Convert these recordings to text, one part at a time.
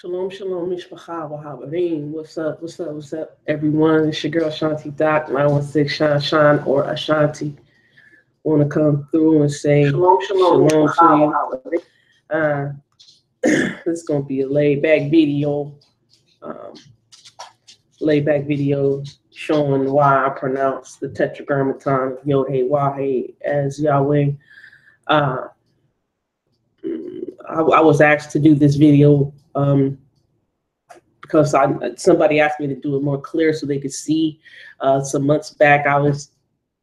Shalom, shalom, mishpacha, wahabarim. What's up, everyone? It's your girl Shanti Doc, 916 Shine, or Ashanti. Want to come through and say shalom to you. This is going to be a laid-back video, showing why I pronounce the tetragrammaton of YHWH as Yahweh. I was asked to do this video because somebody asked me to do it more clear so they could see. Some months back, I was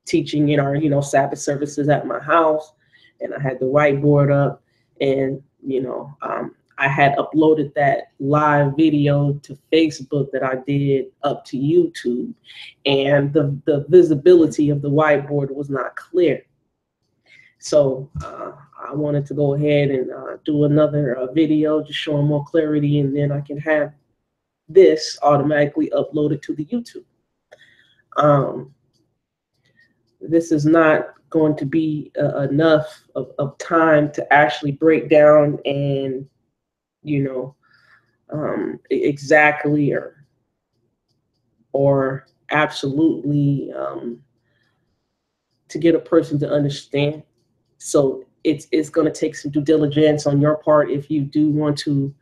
teaching in our Sabbath services at my house, and I had the whiteboard up, and I had uploaded that live video to Facebook that I did up to YouTube, and the visibility of the whiteboard was not clear. So I wanted to go ahead and do another video just showing more clarity, and then I can have this automatically uploaded to the YouTube. This is not going to be enough of time to actually break down and exactly or absolutely to get a person to understand. So it's going to take some due diligence on your part if you do want to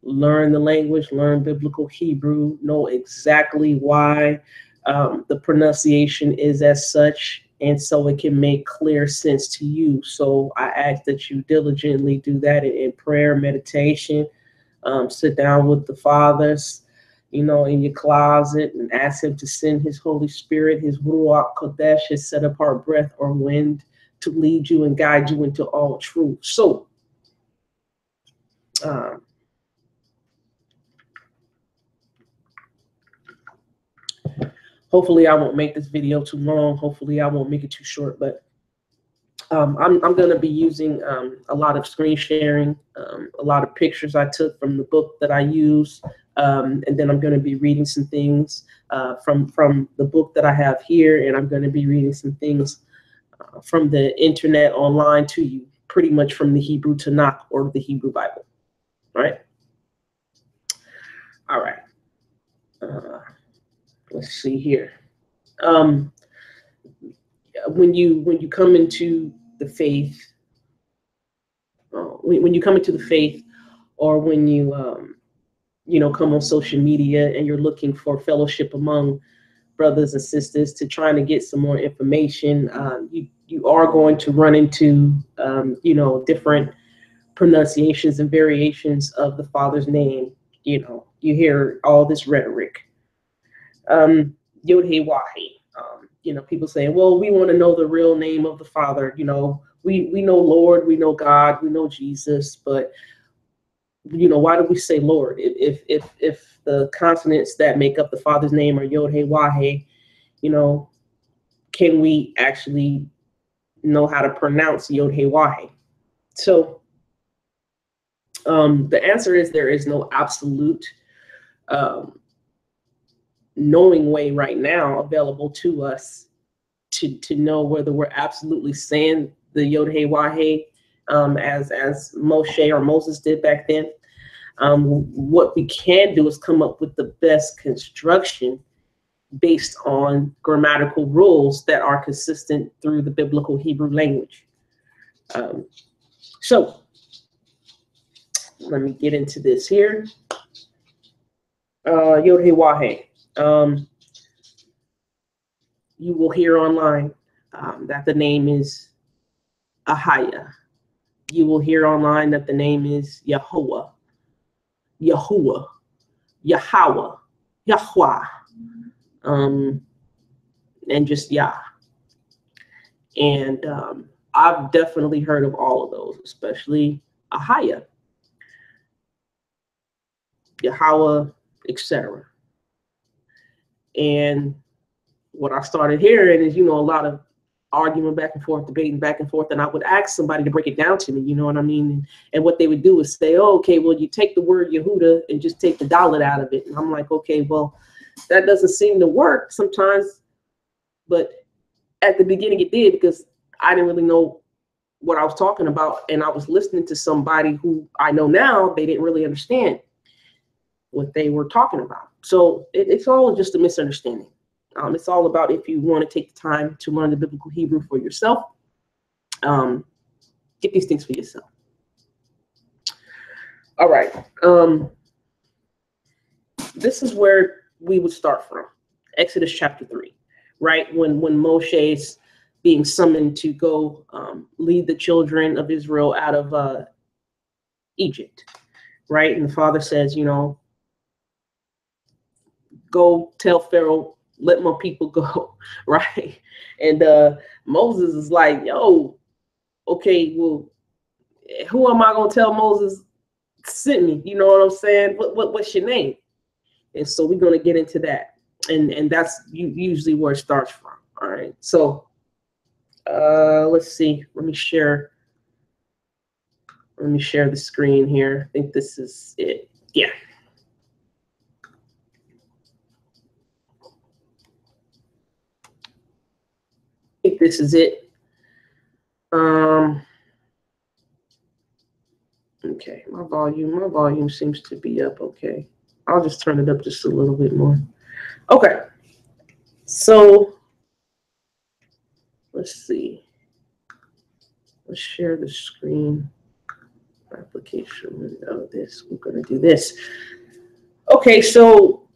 learn the language, learn biblical Hebrew, know exactly why the pronunciation is as such, and so it can make clear sense to you. So I ask that you diligently do that in prayer, meditation, sit down with the fathers, in your closet, and ask him to send his Holy Spirit, his Ruach Kodesh, his set apart breath or wind, to lead you and guide you into all truth. So hopefully I won't make this video too long. Hopefully I won't make it too short, but I'm going to be using a lot of screen sharing, a lot of pictures I took from the book that I use, and then I'm going to be reading some things from the book that I have here, and I'm going to be reading some things from the internet online to you, pretty much from the Hebrew Tanakh or the Hebrew Bible, right? All right. Let's see here. When you come into the faith, when you come into the faith, or when you come on social media and you're looking for fellowship among brothers and sisters to trying to get some more information, you are going to run into different pronunciations and variations of the Father's name. You hear all this rhetoric. YHWH. People saying, well, we want to know the real name of the Father. We know Lord, we know God, we know Jesus, but why do we say Lord? If the consonants that make up the Father's name are YHWH, can we actually know how to pronounce YHWH? So the answer is there is no absolute knowing way right now available to us to know whether we're absolutely saying the YHWH as Moshe or Moses did back then. What we can do is come up with the best construction based on grammatical rules that are consistent through the biblical Hebrew language. So let me get into this here. YHWH. You will hear online that the name is Ahaya. You will hear online that the name is Yahuwah, Yahuwah, Yahweh, Yahweh, and just Yah. And I've definitely heard of all of those, especially Ahaya, Yahweh, etc. And what I started hearing is, a lot of arguing back and forth, debating back and forth, and I would ask somebody to break it down to me, you know what I mean? And what they would do is say, oh, okay, well, you take the word Yehuda and just take the dalet out of it. And I'm like, okay, well, that doesn't seem to work sometimes, but at the beginning it did, because I didn't really know what I was talking about, and I was listening to somebody who I know now they didn't really understand. what they were talking about. So it's all just a misunderstanding. It's all about, if you want to take the time to learn the biblical Hebrew for yourself, get these things for yourself. All right. This is where we would start from. Exodus chapter 3, right? When Moshe is being summoned to go lead the children of Israel out of Egypt, right? And the father says, you know, go tell Pharaoh, let my people go, right? And Moses is like, yo, okay, well, who am I gonna tell Moses sent me? You know what I'm saying? What's your name? And so we're gonna get into that, and that's usually where it starts from. All right, so let's see. Let me share the screen here. I think this is it. Yeah. I think this is it. Okay, my volume seems to be up. Okay, I'll just turn it up just a little bit more. Okay, so let's see. Let's share the screen. Application window. This, we're gonna do this. Okay, so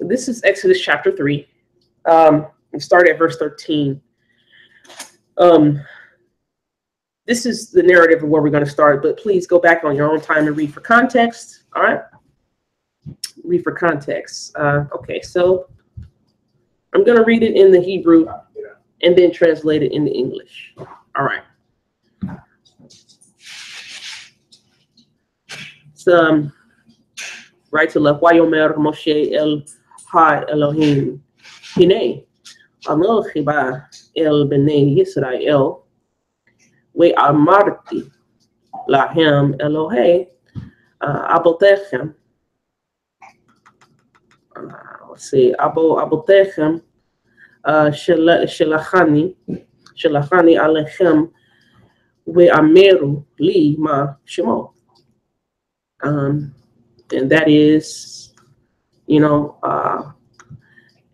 this is Exodus chapter 3. We start at verse 13. This is the narrative of where we're going to start, but please go back on your own time and read for context. All right, read for context. Okay, so I'm going to read it in the Hebrew and then translate it into English. All right. So right to left. Wayomer Moshe el Ha Elohim Hine Anochi ba el Bnei Yisrael we amarti lahem Elohe abotechem. Let's see, abotechem shelachani alechem we ameru li ma shemo. And that is, you know,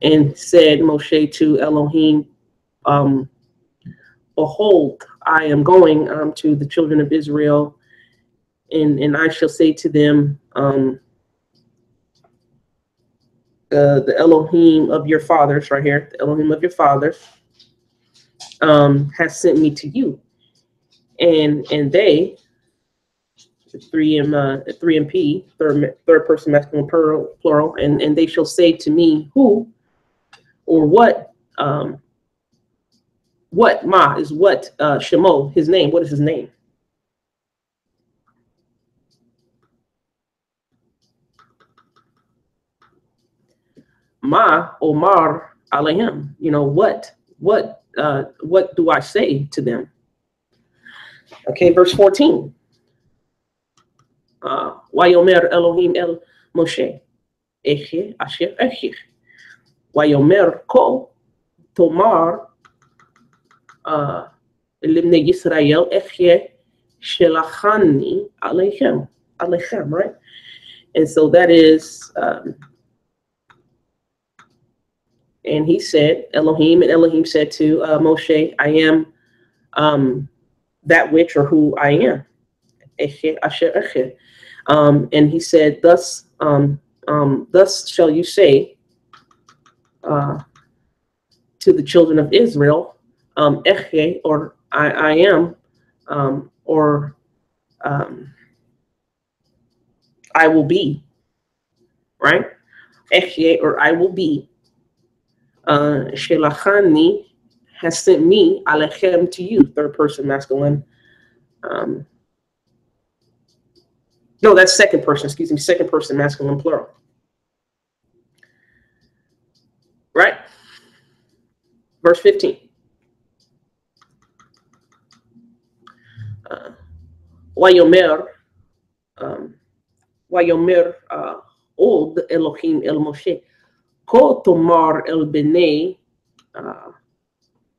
and said Moshe to Elohim, behold, I am going to the children of Israel, and I shall say to them, the Elohim of your fathers, right here, the Elohim of your fathers, has sent me to you, and they, three MP, third person masculine plural, and they shall say to me, who or what ma is what Shemo, his name. What is his name? Ma Omar Alehem. You know, what do I say to them? Okay, verse 14. Wayomer Elohim el Moshe Eche Asher Echich. Wayomer Ko Tomar Limne Yisrael Eche Shelachani Alechem. Alechem, right? And so that is and he said, Elohim, and Elohim said to Moshe, I am that which or who I am. And he said, thus shall you say to the children of Israel, or I am, or I will be, right? Or I will be. Shelachani has sent me, alechem, to you, third person masculine. No, that's second person, excuse me, second person masculine plural. Right? Verse 15. Wayomer Od Elohim el Moshe Ko Tomar el Bnei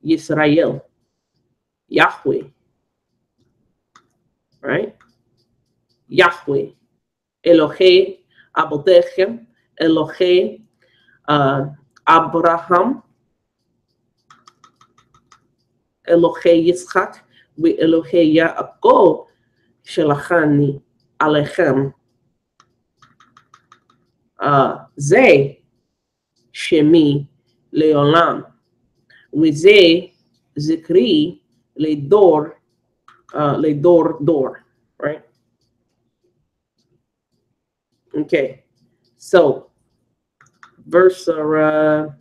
Yisrael Yahweh, right? Yahweh Elohei Abodechem, Elohei Abraham, Elohei Yitzchak, Elohei Yaakov, Shelachani Alechem. Ze Shemi Leolam, Wize Zikri Ledor, Dor, right? Okay, so verse up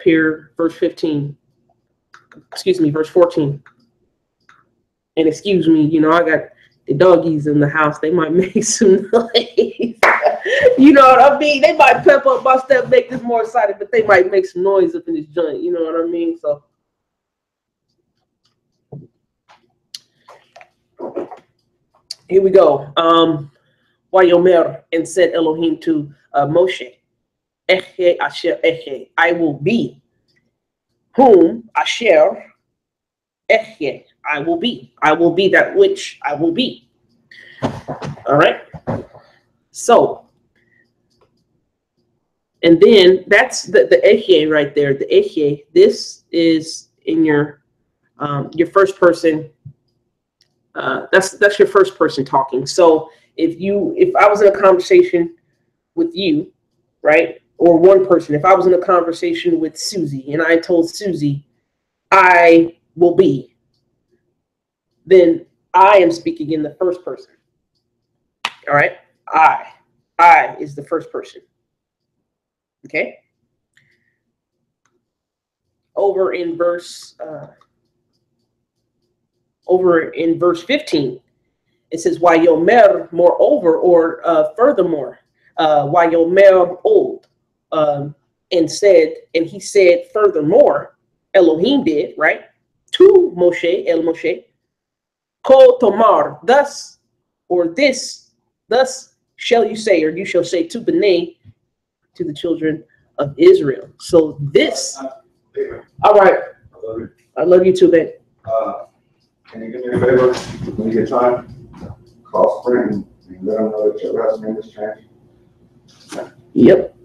here, verse 15. Excuse me, verse 14. And excuse me, you know, I got the doggies in the house. They might make some noise. You know what I mean? They might pep up my step, make this more excited, but they might make some noise up in this joint. You know what I mean? So here we go. Wayomer, and said Elohim to Moshe, Eche Asher Eche, I will be whom Asher Eche, I will be. I will be that which I will be. All right. So, and then that's the Eche right there. The Eche. This is in your first person. That's your first person talking. So if I was in a conversation with you, right, or one person, if I was in a conversation with Susie and I told Susie, I will be, then I am speaking in the first person. All right, I is the first person. Okay. Over in verse 15, it says Wayomer, moreover, or furthermore, Wayomer old, and he said furthermore, Elohim did, right, to Moshe, El Moshe, Ko Tomar, thus, or this, thus shall you say, or you shall say to B'nai, to the children of Israel. So this, all right, I love you too, babe. Can you do me a favor when you get time? Call Sprint and let them know that your resume has changed. Yep,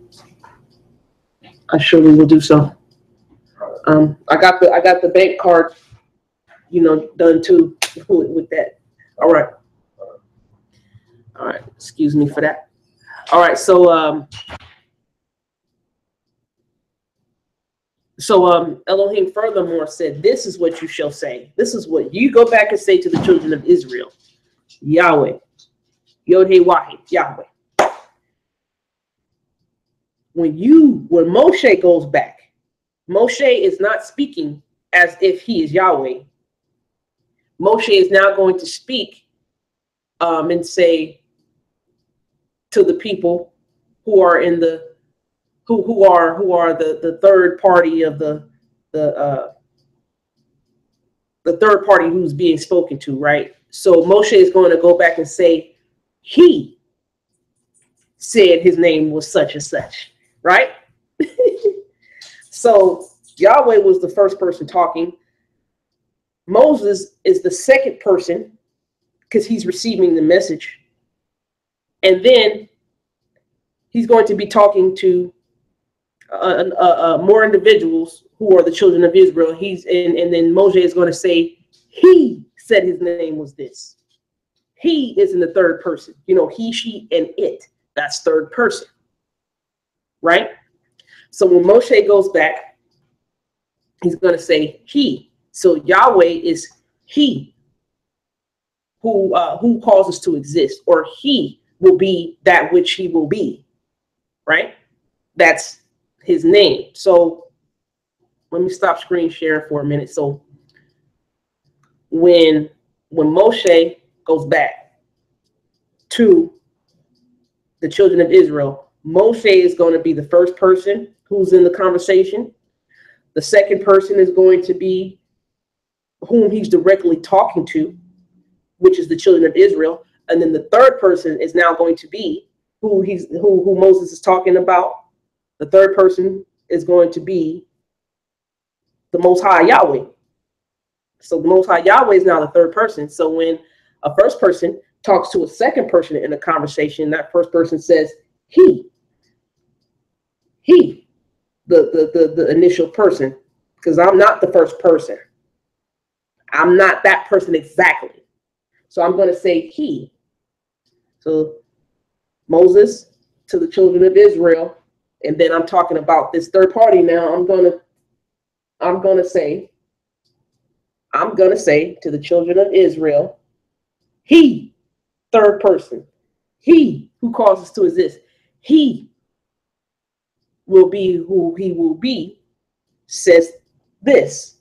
I surely will do so. I got the bank card, you know, done too with that. All right. All right. Excuse me for that. All right. So Elohim furthermore said, this is what you shall say. This is what you go back and say to the children of Israel. Yahweh. Yod-Heh-Wahid. Yahweh. When Moshe goes back, Moshe is not speaking as if he is Yahweh. Moshe is now going to speak and say to the people who are in the who are the third party of the third party who's being spoken to, right? So Moshe is going to go back and say, he said his name was such and such, right? So Yahweh was the first person talking. Moses is the second person because he's receiving the message. And then he's going to be talking to more individuals who are the children of Israel. And then Moshe is going to say, he said his name was this. He is in the third person. You know, he, she, and it. That's third person. Right? So when Moshe goes back, he's going to say he. So Yahweh is he who calls us to exist, or he will be that which he will be. Right? That's his name. So let me stop screen sharing for a minute. So when Moshe goes back to the children of Israel, Moshe is going to be the first person who's in the conversation. The second person is going to be whom he's directly talking to, which is the children of Israel. And then the third person is now going to be who Moses is talking about. The third person is going to be the Most High Yahweh. So the Most High Yahweh is now the third person. So when a first person talks to a second person in a conversation, that first person says he, the initial person, because I'm not the first person. I'm not that person exactly. So I'm going to say he. So Moses to the children of Israel, and then I'm talking about this third party now. I'm gonna say to the children of Israel, he, third person, he who causes to exist, he will be who he will be, says this.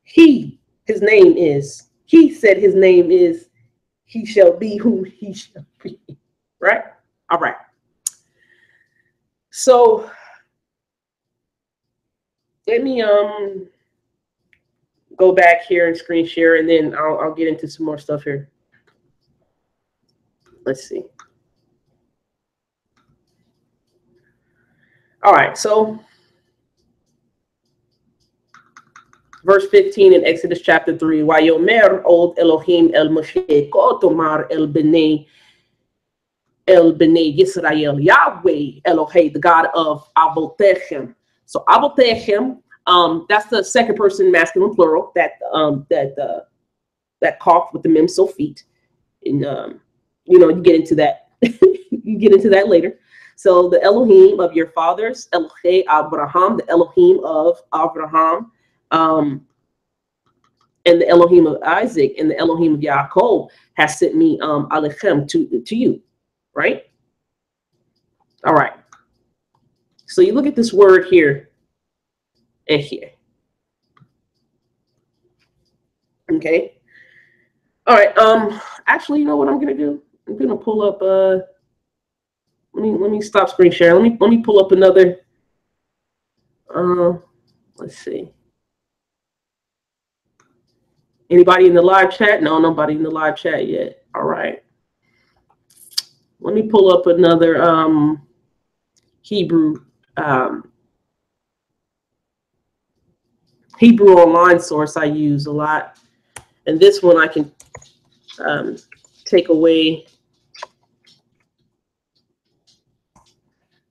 He, his name is, he said his name is, he shall be who he shall be. Right? All right. So let me go back here and screen share, and then I'll get into some more stuff here. Let's see. All right, so verse 15 in Exodus chapter 3, Wayomer od Elohim el Moshe ko tomar el Bnei Yisrael, Yahweh Elohei, the God of Avotechem. So Avotechem, that's the second person masculine plural that cough with the mem feet, and you get into that. You get into that later. So the Elohim of your fathers, Elohei Abraham, the Elohim of Abraham, and the Elohim of Isaac and the Elohim of Yaakov has sent me Alechem to you, right? All right. So you look at this word here, Ehye. Okay. All right. Actually, you know what I'm gonna do? I'm gonna pull up. Let me stop screen share. Let me pull up another. Let's see. Anybody in the live chat? No, nobody in the live chat yet. All right. Let me pull up another Hebrew online source I use a lot, and this one I can take away.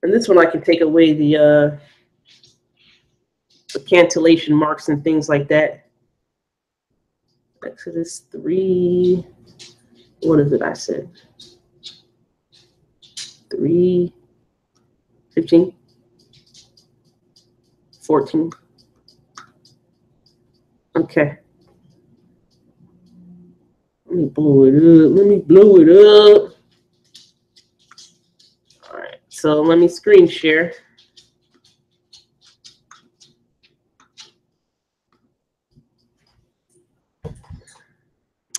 And this one I can take away the cantillation marks and things like that. Exodus 3. What is it I said? 3, 15, 14. Okay. Let me blow it up. Let me blow it up. All right. So let me screen share.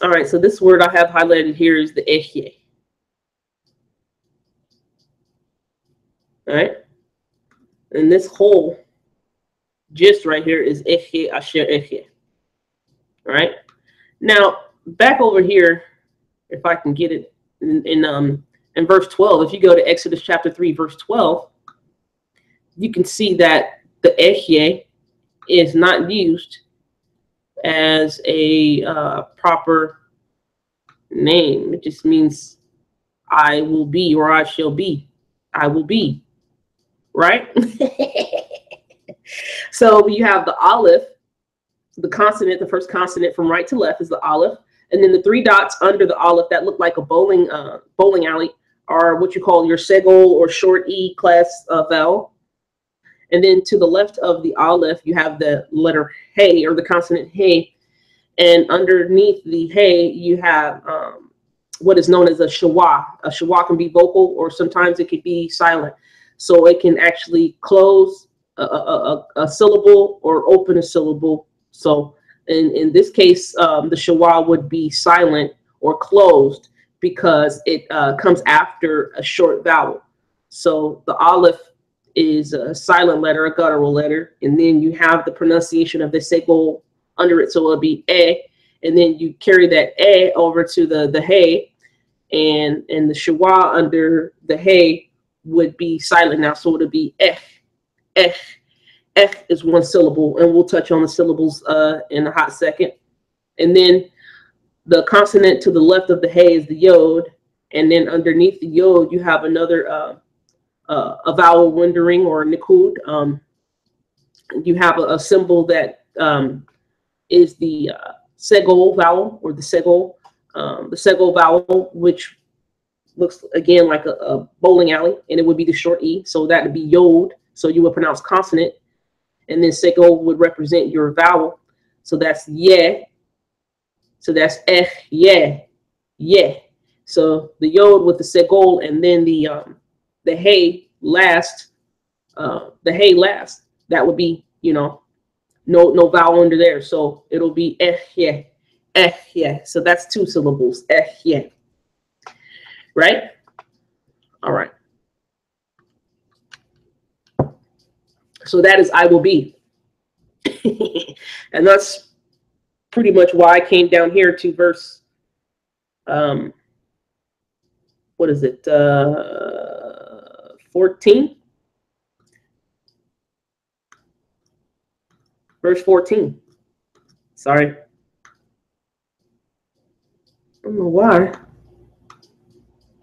All right. So this word I have highlighted here is the Ehye. All right. And this whole gist right here is Ehye Asher Ehye. All right. Now, back over here, if I can get it in verse 12, if you go to Exodus chapter 3, verse 12, you can see that the Ehye is not used as a proper name. It just means I will be, or I shall be. I will be, right? So you have the aleph, the consonant, the first consonant from right to left is the aleph. And then the 3 dots under the aleph that look like a bowling alley are what you call your segol or short E class vowel. And then to the left of the aleph, you have the letter hey, or the consonant hey. And underneath the hey, you have what is known as a shawah. A shawah can be vocal, or sometimes it could be silent. So it can actually close a syllable or open a syllable. So in this case, the shawah would be silent or closed because it comes after a short vowel. So the aleph is a silent letter, a guttural letter, and then you have the pronunciation of the segol under it, so it'll be eh, and then you carry that eh over to the hey, and the shawah under the hey would be silent now, so it'll be eh, eh is one syllable, and we'll touch on the syllables in a hot second. And then the consonant to the left of the hey is the yod. And then underneath the yod, you have another a vowel rendering or nikud. You have a symbol that is the segol vowel or the segol vowel, which looks again like a bowling alley, and it would be the short e. So that would be yod. So you would pronounce consonant, and then segol would represent your vowel. So that's yeah. So that's yeah, yeah. So the yod with the segol, and then the hey last, That would be, no vowel under there. So it'll be yeah, yeah. So that's 2 syllables, yeah. Right? All right. So that is I will be. And that's pretty much why I came down here to verse, what is it, 14? Verse 14. Sorry. I don't know why.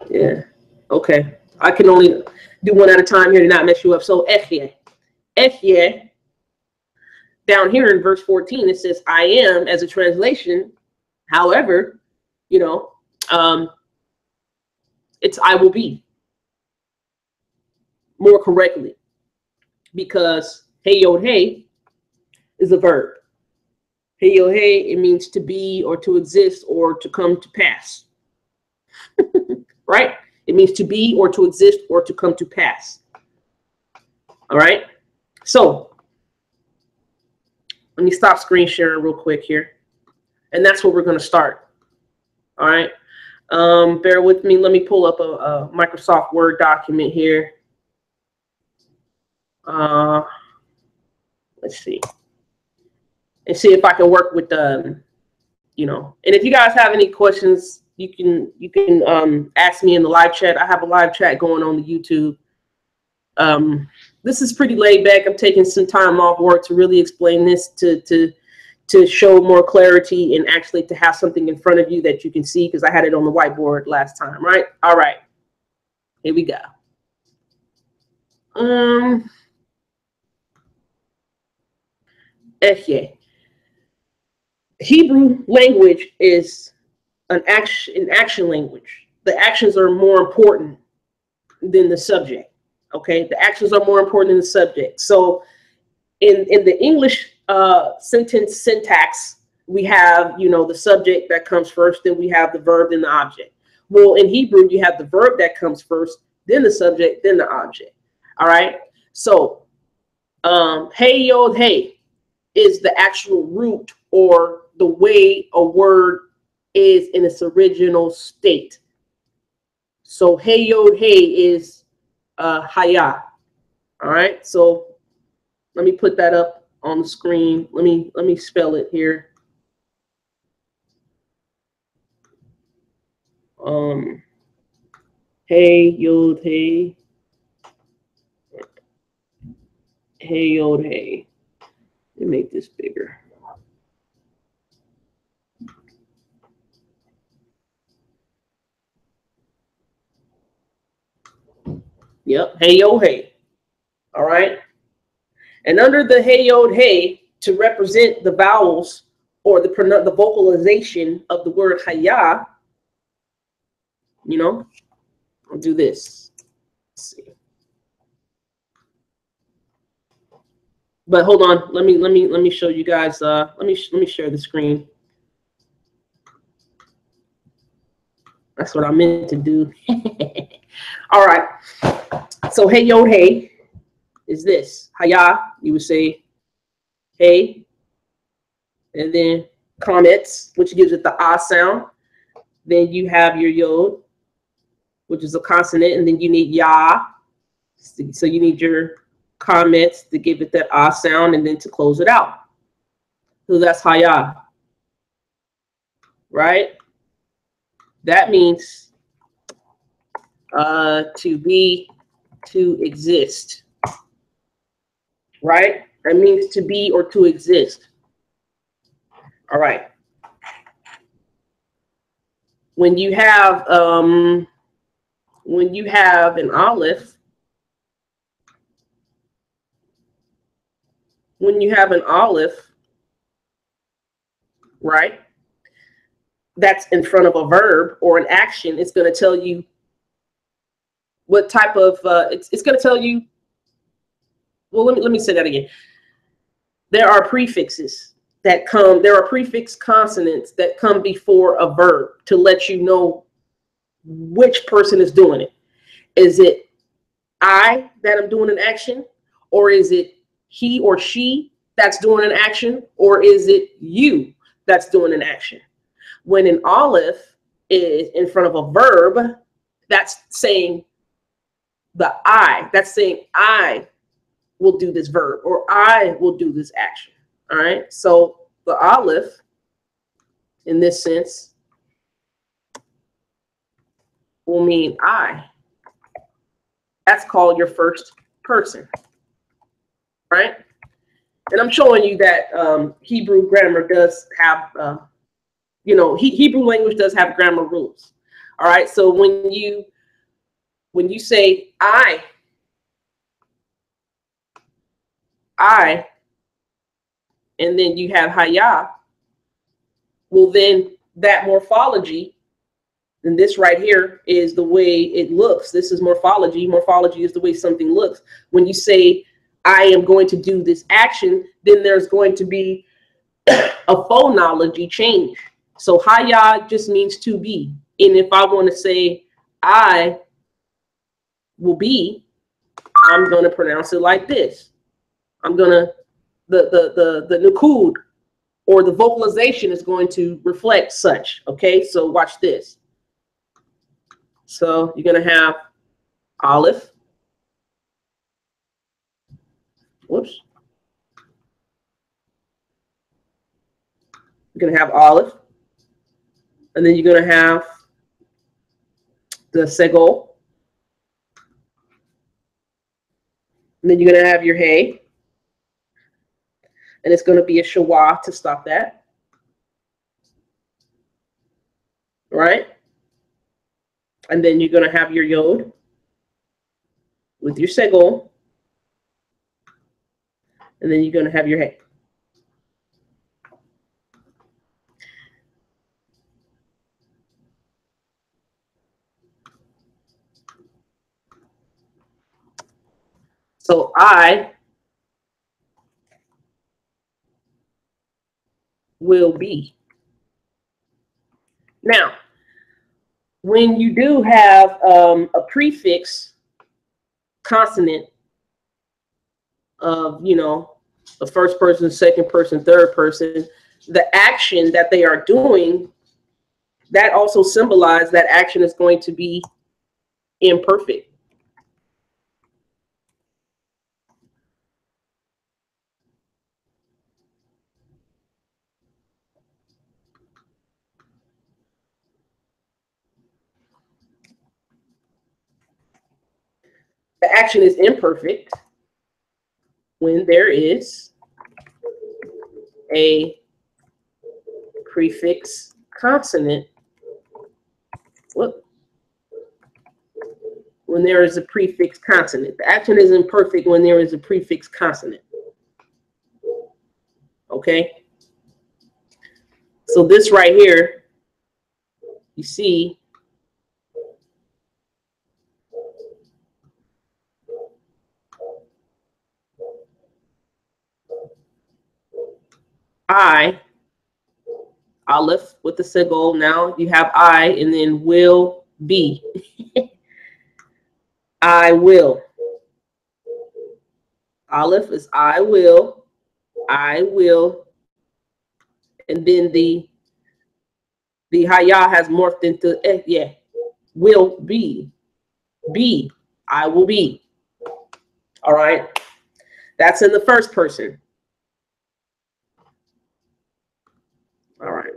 Yeah. Okay. I can only do one at a time here to not mess you up. So Echye. Down here in verse 14, it says I am as a translation. However, it's I will be more correctly, because hey yod hey is a verb. Hey yod hey, it means to be or to exist or to come to pass. Right? It means to be or to exist or to come to pass. All right. So let me stop screen sharing real quick here. And that's where we're going to start. All right. Bear with me. Let me pull up a Microsoft Word document here. Let's see. And see if I can work with and if you guys have any questions, you can ask me in the live chat. I have a live chat going on the YouTube. This is pretty laid back. I'm taking some time off work to really explain this, to show more clarity, and actually to have something in front of you that you can see, because I had it on the whiteboard last time, right? All right, here we go. Hebrew language is an action language. The actions are more important than the subject. Okay, the actions are more important than the subject. So in the English sentence syntax, we have, the subject that comes first, then we have the verb, then the object. Well, in Hebrew, you have the verb that comes first, then the subject, then the object. All right. So hey yod hey is the actual root, or the way a word is in its original state. So hey yod hey is haya. All right, so let me put that up on the screen. Let me spell it here. Hey yod hey. Hey yod hey. Let me make this bigger. Yep, hey yod hey. All right. And under the hey yod hey, to represent the vowels or the vocalization of the word haya, I'll do this. Let's see. But hold on, let me show you guys. Let me share the screen. That's what I meant to do. All right. So hey yod hey is this. Haya, you would say hey, and then comments, which gives it the ah sound. Then you have your yod, which is a consonant, and then you need ya. So you need your comments to give it that ah sound, and then to close it out. So that's haya, right? That means to be, to exist, right? That means to be or to exist. All right. when you have an olive, right, that's in front of a verb or an action, it's going to tell you what type of, it's going to tell you, well, let me say that again. There are prefixes that come, there are prefix consonants that come before a verb to let you know which person is doing it. Is it I that I'm doing an action, or is it he or she that's doing an action, or is it you that's doing an action? When an olive is in front of a verb, that's saying the I, that's saying I will do this verb, or I will do this action. All right. So the olive, in this sense, will mean I. That's called your first person. Right. And I'm showing you that Hebrew grammar does have, Hebrew language does have grammar rules. All right. So when you say I, and then you have Hayah, well, then that morphology, and this right here is the way it looks. This is morphology. Morphology is the way something looks. When you say, I am going to do this action, then there's going to be a phonology change. So Hayah just means to be. And if I want to say, I will be, I'm going to pronounce it like this. I'm going to, the nukud, or the vocalization, is going to reflect such. Okay, so watch this. So you're going to have olive. Whoops. You're going to have olive. And then you're going to have the segol. And then you're going to have your hay. And it's going to be a shawah to stop that. Right? And then you're going to have your yod with your segol. And then you're going to have your hay. So I will be. Now, when you do have a prefix consonant of, the first person, second person, third person, the action that they are doing, that also symbolizes that action is going to be imperfect. The action is imperfect when there is a prefix consonant. When there is a prefix consonant. The action is imperfect when there is a prefix consonant. Okay? So this right here, you see, I, Aleph with the segol. Now you have I, and then will be. I will. Aleph is I will, and then the Hayah has morphed into will be, I will be. All right, that's in the first person. All right.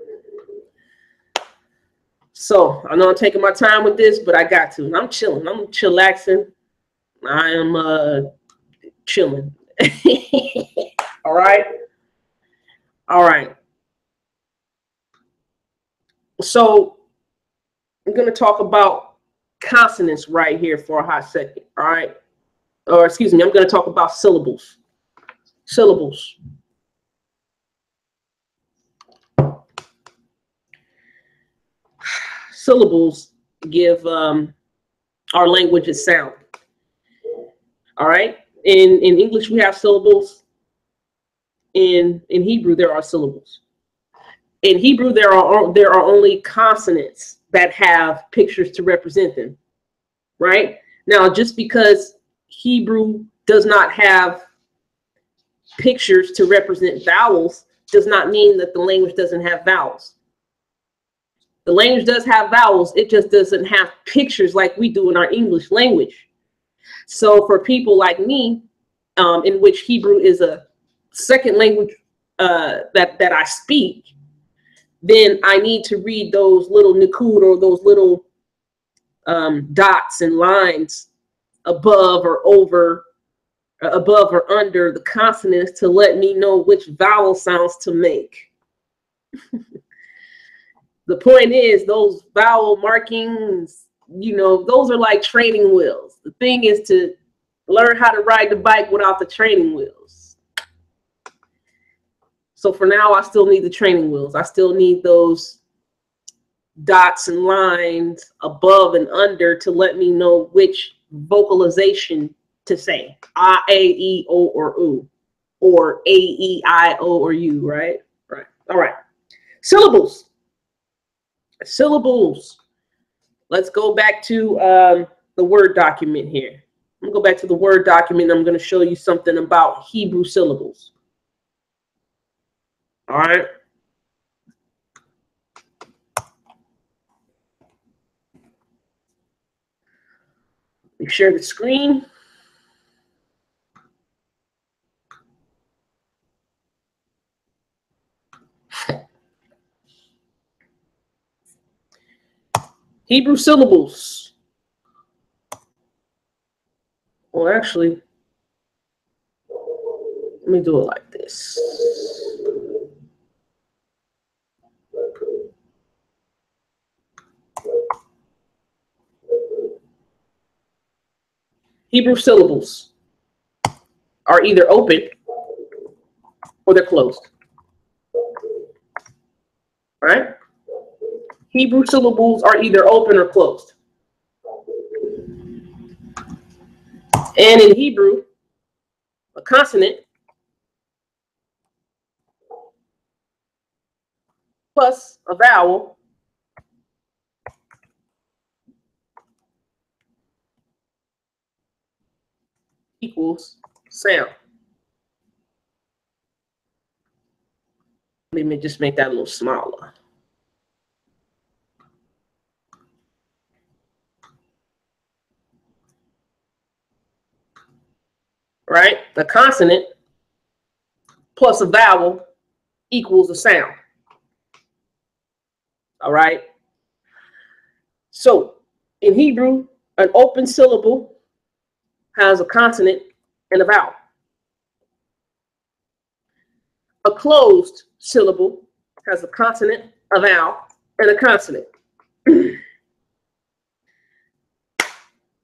So I know I'm taking my time with this, but I got to. I'm chilling. I'm chillaxing. I am chilling. All right. All right. So I'm going to talk about consonants right here for a hot second. All right. Or excuse me, I'm going to talk about syllables. Syllables. Syllables give our language its sound. All right. In English, we have syllables. In Hebrew, there are syllables. In Hebrew, there are only consonants that have pictures to represent them. Right? Now, just because Hebrew does not have pictures to represent vowels does not mean that the language doesn't have vowels. The language does have vowels. It just doesn't have pictures like we do in our English language. So for people like me, in which Hebrew is a second language that I speak, then I need to read those little nikud, or those little dots and lines above or over, above or under the consonants to let me know which vowel sounds to make. The point is, those vowel markings, you know, those are like training wheels. The thing is to learn how to ride the bike without the training wheels. So for now, I still need the training wheels. I still need those dots and lines above and under to let me know which vocalization to say. A, E, O, or U. Or A, E, I, O, or U, right? Right. All right. Syllables. Syllables. Let's go back to the Word document here. I'm going to go back to the Word document. I'm going to show you something about Hebrew syllables. All right. Let me share the screen. Hebrew syllables. Well, actually, let me do it like this. Hebrew syllables are either open or they're closed. All right? Hebrew syllables are either open or closed. And in Hebrew, a consonant plus a vowel equals sound. Let me just make that a little smaller. Right? The consonant plus a vowel equals a sound. All right? So in Hebrew, an open syllable has a consonant and a vowel. A closed syllable has a consonant, a vowel, and a consonant.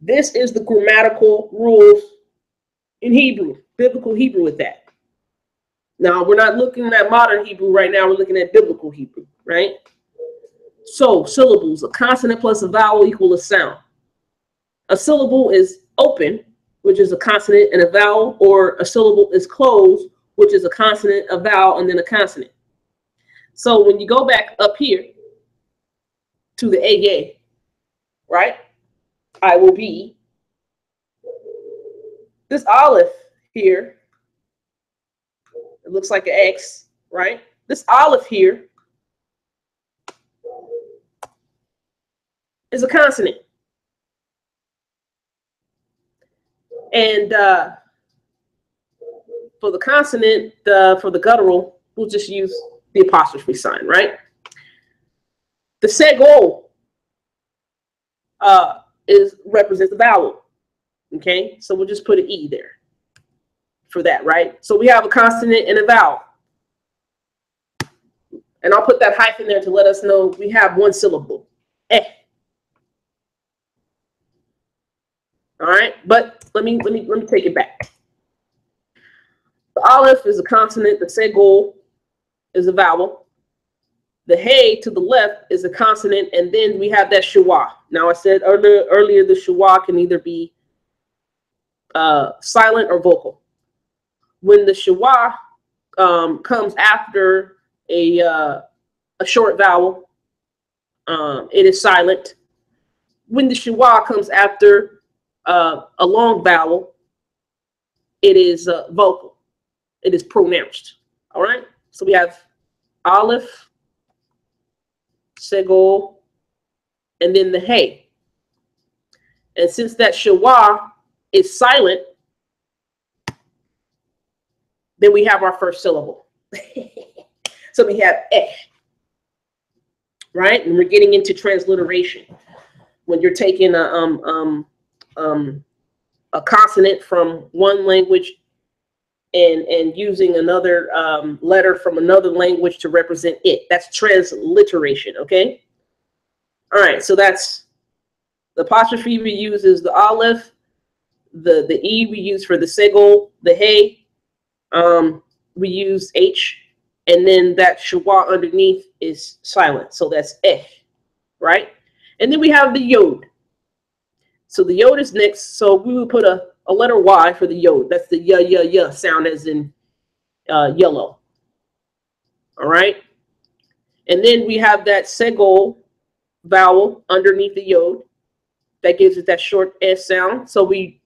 This is the grammatical rules in Hebrew, biblical Hebrew at that. Now, we're not looking at modern Hebrew right now. We're looking at biblical Hebrew, right? So, syllables, a consonant plus a vowel equal a sound. A syllable is open, which is a consonant and a vowel, or a syllable is closed, which is a consonant, a vowel, and then a consonant. So when you go back up here to the A, right? I will be. This olive here, it looks like an X, right? This olive here is a consonant. And for the consonant, for the guttural, we'll just use the apostrophe sign, right? The segol represents the vowel. Okay, so we'll just put an E there for that, right? So we have a consonant and a vowel. And I'll put that hyphen there to let us know we have one syllable. Eh. All right, but let me take it back. The aleph is a consonant. The segol is a vowel. The hey to the left is a consonant, and then we have that shwa. Now I said earlier the shwa can either be silent or vocal. When the shwa comes after a short vowel, it is silent. When the shwa comes after a long vowel, it is vocal. It is pronounced. All right. So we have aleph, segol, and then the hey. And since that shwa is silent, then we have our first syllable. So we have eh, right? And we're getting into transliteration. When you're taking a consonant from one language and using another letter from another language to represent it. That's transliteration, okay? All right, so that's the apostrophe we use is the aleph, the E we use for the segol, the hey, we use H, and then that shwa underneath is silent. So that's eh, right? And then we have the yod. So the yod is next. So we would put a letter Y for the yod. That's the ya sound, as in yellow. All right. And then we have that segol vowel underneath the yod. That gives it that short S sound. So we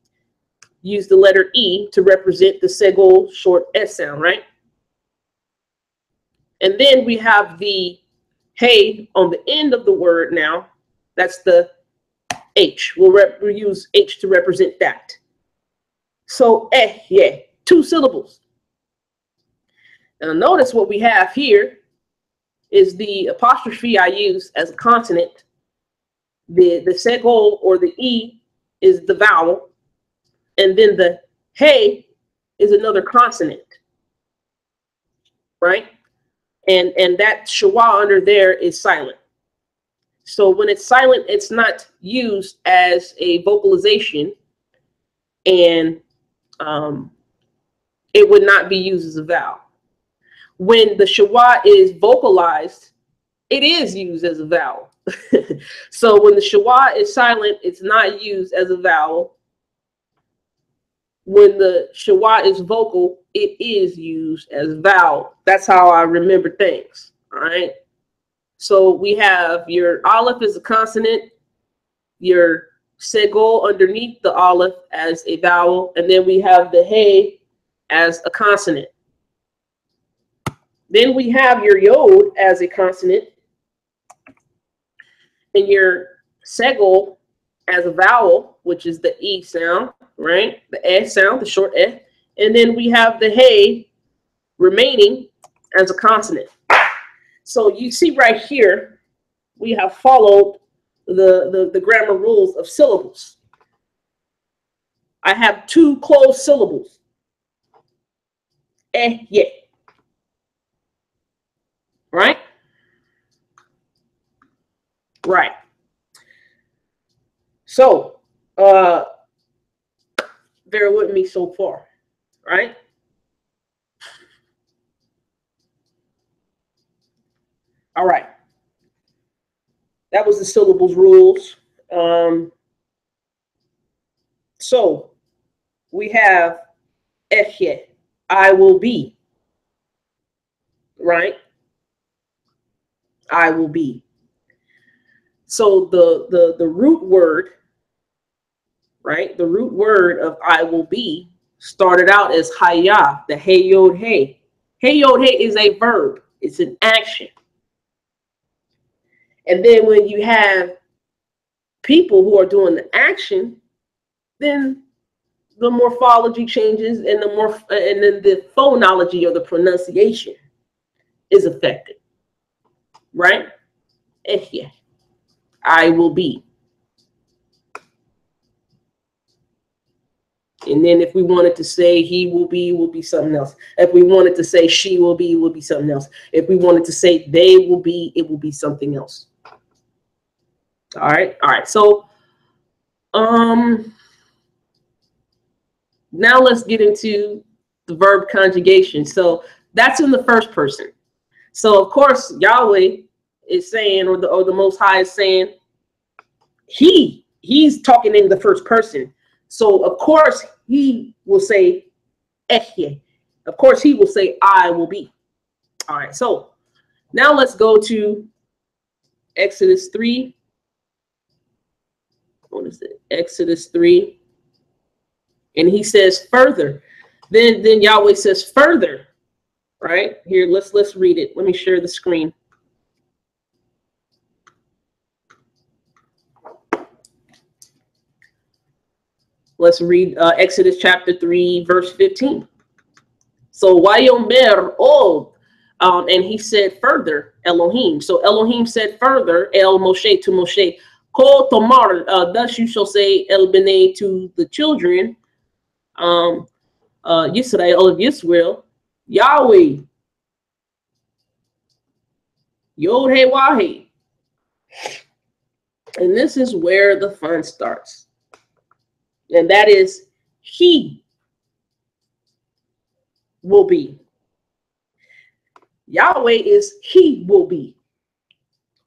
use the letter E to represent the segol short S sound, right? And then we have the hey on the end of the word now. That's the H. We'll use H to represent that. So yeah, 2 syllables. Now notice what we have here is the apostrophe I use as a consonant. The segol or the E is the vowel. And then the hey is another consonant. Right? And that shwa under there is silent. So when it's silent, it's not used as a vocalization, and it would not be used as a vowel. When the shwa is vocalized, it is used as a vowel. So when the shwa is silent, it's not used as a vowel. When the shwa is vocal, it is used as vowel. That's how I remember things. All right. So we have your aleph is a consonant, your segol underneath the aleph as a vowel, and then we have the hey as a consonant. Then we have your yod as a consonant, and your segol as a vowel, which is the E sound, right? The S sound, the short S. And then we have the hey remaining as a consonant. So you see right here, we have followed the grammar rules of syllables. I have 2 closed syllables. Eh, yeah. Right? Right. So, bear with me so far, right? All right. That was the syllables rules. So we have ehye, I will be, right? I will be. So the root word, right? The root word of I will be started out as haya, the hey yod hey. Hey yod hey is a verb. It's an action. And then when you have people who are doing the action, then the morphology changes, and and then the phonology or the pronunciation is affected, right? Ehye, I will be. And then if we wanted to say he will be something else. If we wanted to say she will be something else. If we wanted to say they will be, it will be something else. All right. So Now let's get into the verb conjugation. So that's in the first person. So of course Yahweh is saying, or the Most High is saying, he's talking in the first person. So of course he will say Ehye. Of course he will say I will be. All right. So now let's go to Exodus 3. What is it? Exodus 3. And he says further. Then Yahweh says further. Right? Here, let's read it. Let me share the screen. Let's read Exodus chapter 3, verse 15. So Wayomer od, and he said further, Elohim. So Elohim said further, El Moshe to Moshe, Kol Tomar, thus you shall say El Bene to the children, Yisrael of Yisrael, Yahweh, Yod He Wahe. And this is where the fun starts. And that is, he will be. Yahweh is he will be,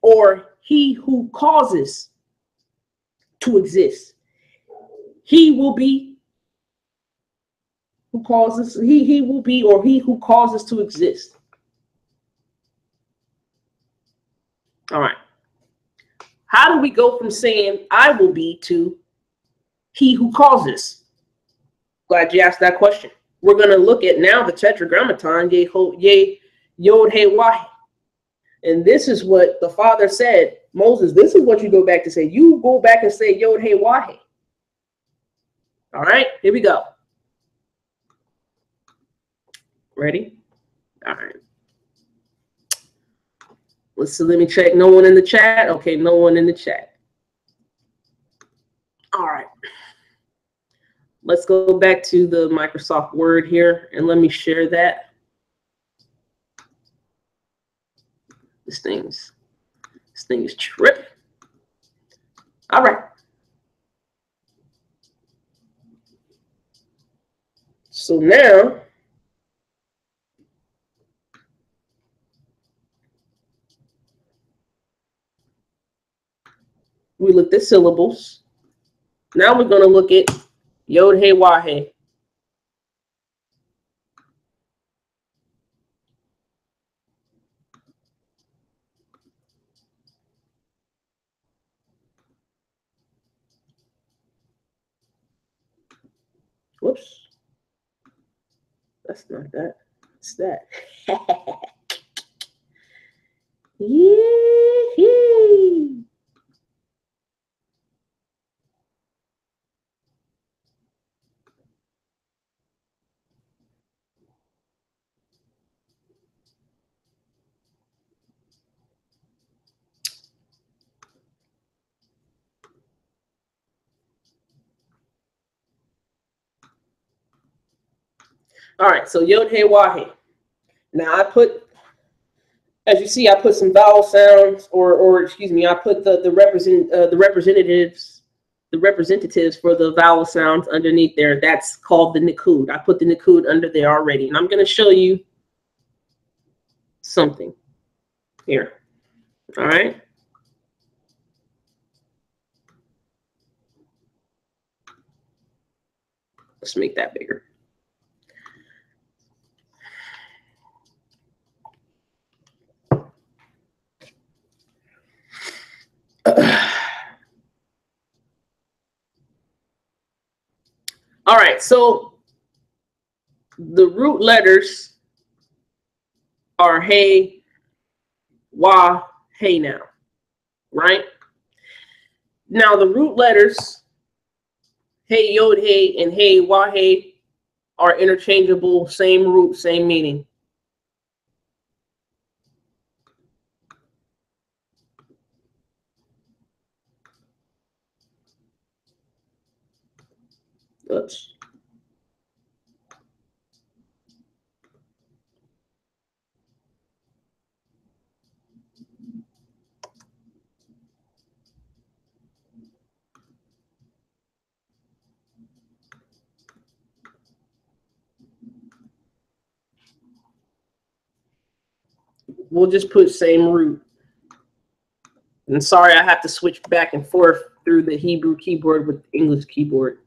or he who causes to exist. He will be who causes, he will be, or he who causes to exist. All right. How do we go from saying I will be to he who causes? Glad you asked that question. We're going to look at now the Tetragrammaton, Yod He Wahe. And this is what the Father said, Moses, this is what you go back to say. You go back and say Yod He Wahe. All right, here we go. Ready? All right. Let's see, let me check. No one in the chat? Okay, no one in the chat. All right. Let's go back to the Microsoft Word here and let me share that. This thing is tripping. All right. So now we looked at syllables. Now we're going to look at Yod He Wahe. Whoops. That's not that. It's that. Yee-hee. All right, so Yod He Wahe. Now I put, as you see, I put some vowel sounds, or excuse me, I put the representatives for the vowel sounds underneath there. That's called the nikud. I put the nikud under there already, and I'm going to show you something here. All right. Let's make that bigger. All right, so the root letters are Hey, Wah, Hey now, right? Now the root letters, Hey, Yod, Hey, and Hey, Wah, Hey are interchangeable, same root, same meaning. Oops. we'll just put same root. And sorry, I have to switch back and forth through the Hebrew keyboard with the English keyboard.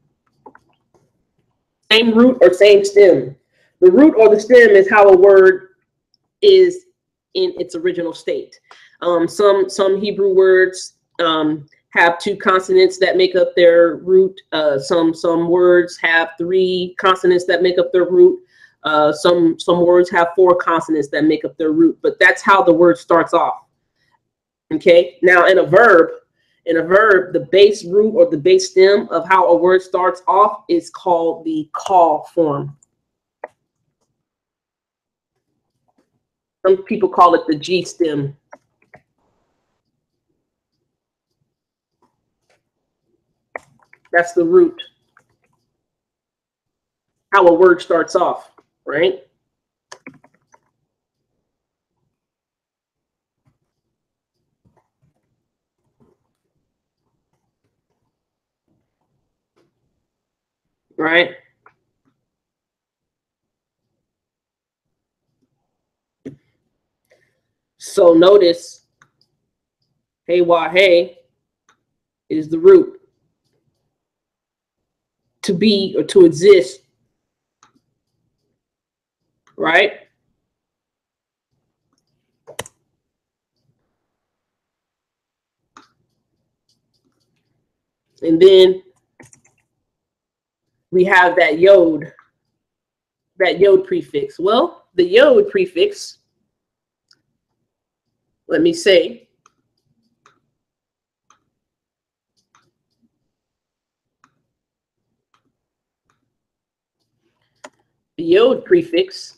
Same root or same stem. The root or the stem is how a word is in its original state. Some Hebrew words have 2 consonants that make up their root. Some words have 3 consonants that make up their root. Some words have 4 consonants that make up their root. But that's how the word starts off. Okay. Now in a verb, the base root or the base stem of how a word starts off is called the call form. Some people call it the G stem. That's the root. How a word starts off, right? Right? So notice, YHWH is the root. To be or to exist, right? And then we have that yod prefix. Well, the yod prefix, let me say, the yod prefix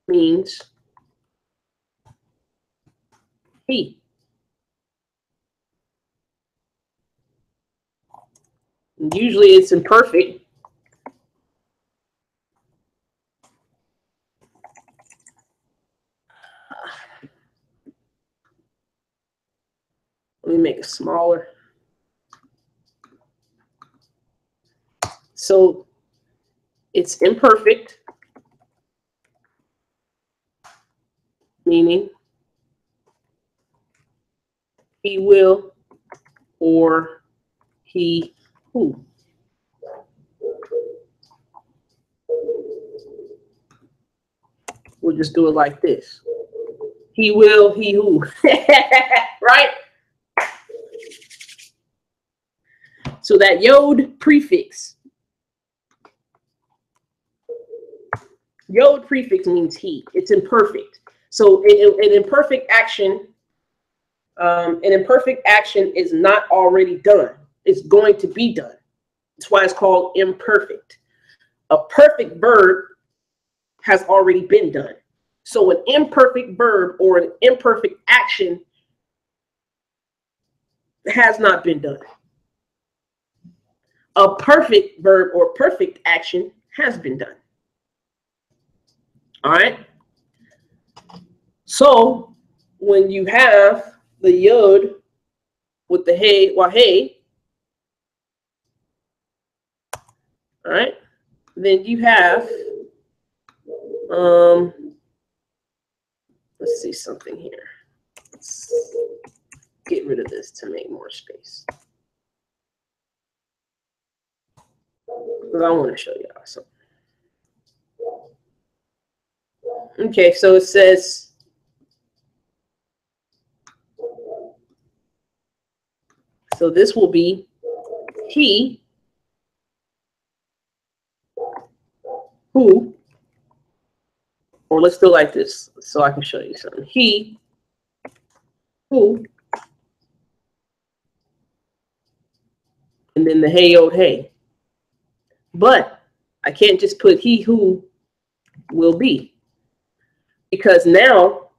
means he. And usually it's imperfect. Let me make it smaller. So it's imperfect, meaning he will or he who. We'll just do it like this. He will, he who. Right? So that yod prefix. Yod prefix means he. It's imperfect. So an imperfect action, is not already done. It's going to be done. That's why it's called imperfect. A perfect verb has already been done. So an imperfect verb or an imperfect action has not been done. A perfect verb or perfect action has been done. All right. So when you have the yod with the hey, YHWH, all right, then you have, let's see something here. Let's get rid of this to make more space. Because I want to show y'all something. Okay, so it says, so this will be he who, or let's do it like this so I can show you something. He who, and then the hey, yod, hey. But I can't just put he who will be, because now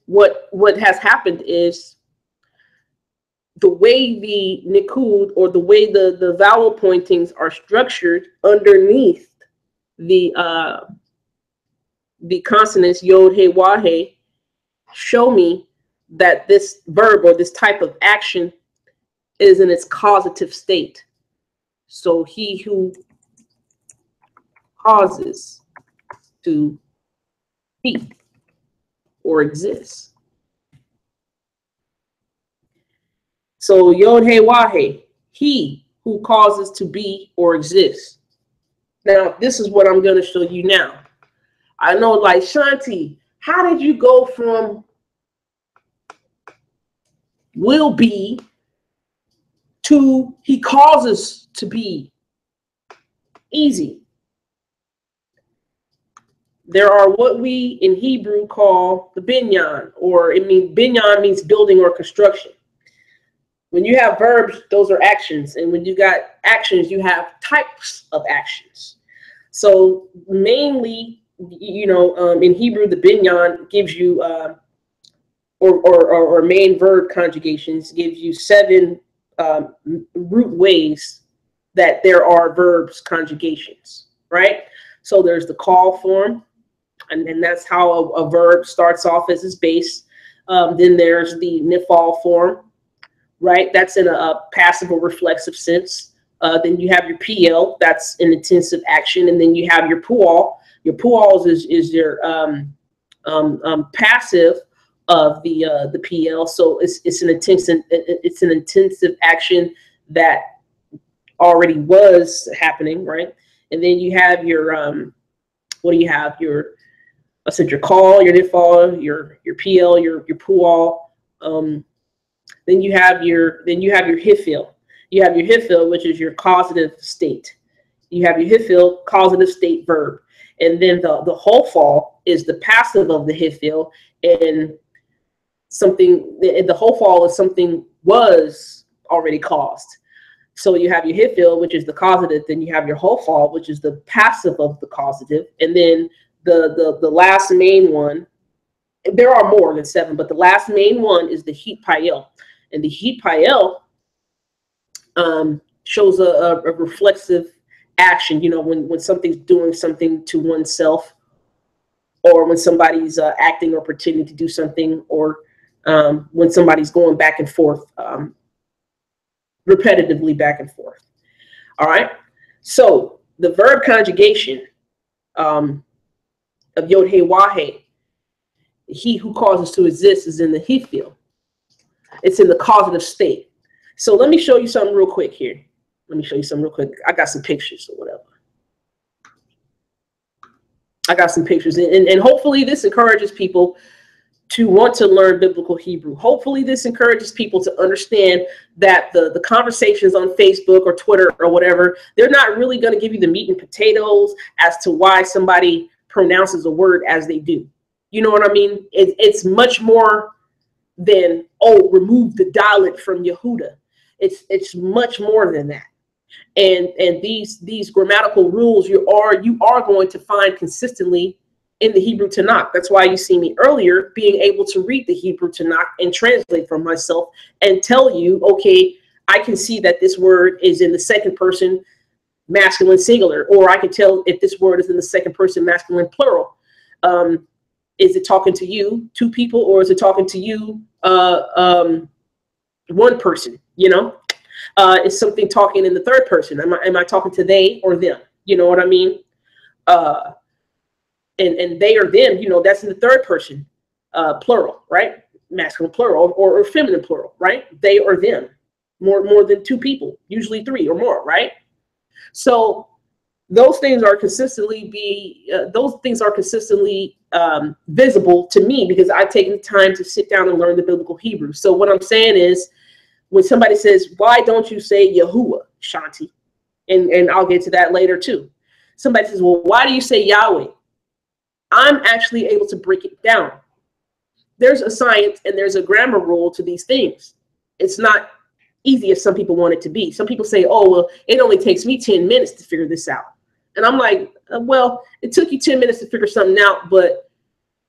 what has happened is the way the nikud, or the way the vowel pointings are structured underneath the consonants yod, hey, YHWH, show me that this verb or this type of action is in its causative state. So he who causes to be. or exists. So YHWH, he who causes to be or exist. Now, this is what I'm going to show you now. I know, like, Shanti, how did you go from will be to he causes to be? Easy. There are what we in Hebrew call the binyan, or binyan means building or construction. When you have verbs, those are actions. And when you got actions, you have types of actions. So mainly, in Hebrew, the binyan gives you, or main verb conjugations gives you 7 root ways that there are verbs conjugations, right? So there's the call form, and that's how a verb starts off as its base. Then there's the nifal form, right? That's in a passive or reflexive sense. Then you have your PL, that's an intensive action, and then you have your pual. Your puals is your passive of the PL. So it's an intensive action that already was happening, right? And then you have your what do you have? I said your call, your nifal, your PL, your pual. Then you have your hifil. You have your hifil, which is your causative state. You have your hifil, causative state verb, and then the whole fall is the passive of the hifil, and the whole fall is something was already caused. So you have your hifil, which is the causative, then you have your whole fall, which is the passive of the causative, and then the last main one. There are more than 7, but the last main one is the heat payel. And the heat payel shows a reflexive action, when something's doing something to oneself, or when somebody's acting or pretending to do something, or when somebody's going back and forth, repetitively back and forth. All right. So the verb conjugation of YHWH, he who causes to exist, is in the hifil. It's in the causative state. So let me show you something real quick here. I got some pictures or whatever. I got some pictures. And hopefully this encourages people to want to learn biblical Hebrew. Hopefully this encourages people to understand that the conversations on Facebook or Twitter or whatever, they're not really going to give you the meat and potatoes as to why somebody pronounces a word as they do. You know what I mean? It's much more than, oh, remove the dalet from Yehuda. It's much more than that. And these grammatical rules you are going to find consistently in the Hebrew Tanakh. That's why you see me earlier being able to read the Hebrew Tanakh and translate for myself and tell you, okay, I can see that this word is in the second person masculine singular, or I can tell if this word is in the second person masculine plural. Is it talking to you, 2 people, or is it talking to you, 1 person? Is something talking in the third person? Am I talking to they or them? You know what I mean? And they or them, that's in the third person, plural, right? Masculine plural, or feminine plural, right? They or them, more than 2 people, usually 3 or more, right? So those things are consistently visible to me, because I've taken the time to sit down and learn the biblical Hebrew. So what I'm saying is, when somebody says, why don't you say Yahuwah, Shanti? And I'll get to that later too. Somebody says, well, why do you say Yahweh? I'm actually able to break it down. There's a science and there's a grammar rule to these things. It's not easy as some people want it to be. Some people say, oh, well, it only takes me 10 minutes to figure this out. And I'm like, well, it took you 10 minutes to figure something out, but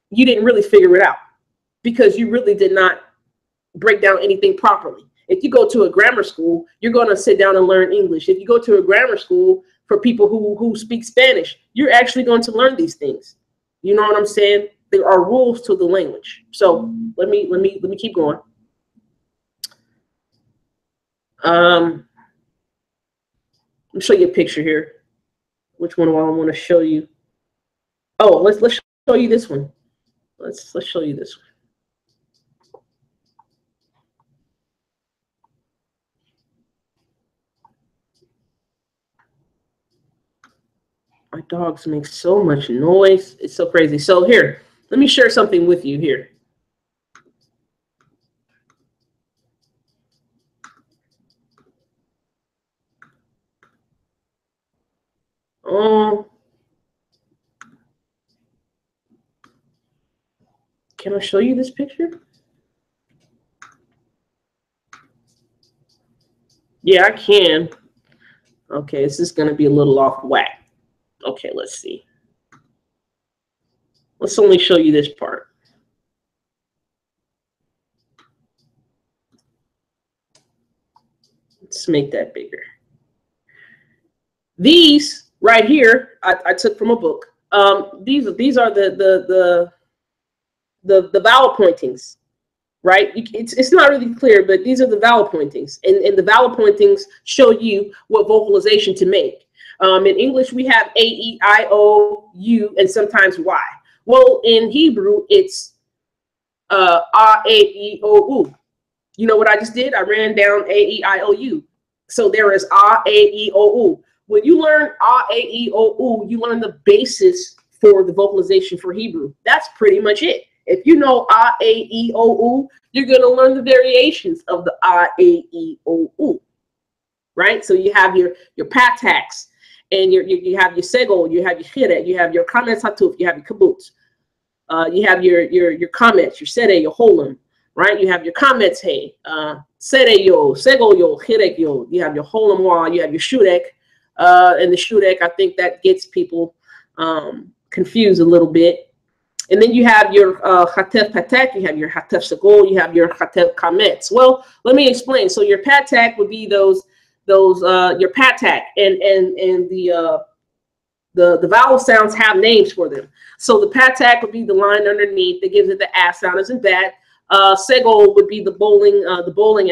you didn't really figure it out because you really did not break down anything properly. If you go to a grammar school, you're going to sit down and learn English. If you go to a grammar school for people who speak Spanish, you're actually going to learn these things. You know what I'm saying? There are rules to the language. So let me keep going. Let me show you a picture here. Which one do I want to show you? Oh, let's show you this one. Let's show you this one. My dogs make so much noise. It's so crazy. So here, let me share something with you here. Oh, can I show you this picture? Yeah, I can. Okay, this is going to be a little off whack. Okay, let's see. Let's only show you this part. Let's make that bigger. These right here, I took from a book. These are the vowel pointings, right? It's not really clear, but these are the vowel pointings, and the vowel pointings show you what vocalization to make. In English, we have A, E, I, O, U, and sometimes Y. Well, in Hebrew, it's A, E, O, U. You know what I just did? I ran down A, E, I, O, U. So there is A, E, O, U. When you learn A, E, O, U, you learn the basis for the vocalization for Hebrew. That's pretty much it. If you know A, E, O, U, you're going to learn the variations of the A, E, O, U, right? So you have your pataks, and you have your segol, you have your chiret, you have your kametz hatuf, you have your kibbutz, you have your kametz, your sede, your holim, right? You have your kametz hey, sede yo, segol yo, chiret yo. You have your holim wa, you have your shurek, and the shurek, I think that gets people confused a little bit. And then you have your Hatef Patek, you have your Hatef Segol, you have your Hatef Kametz. Well, let me explain. So your Patek would be those your Patek, and the vowel sounds have names for them. So the Patek would be the line underneath that gives it the A sound, as in that. Segol would be the bowling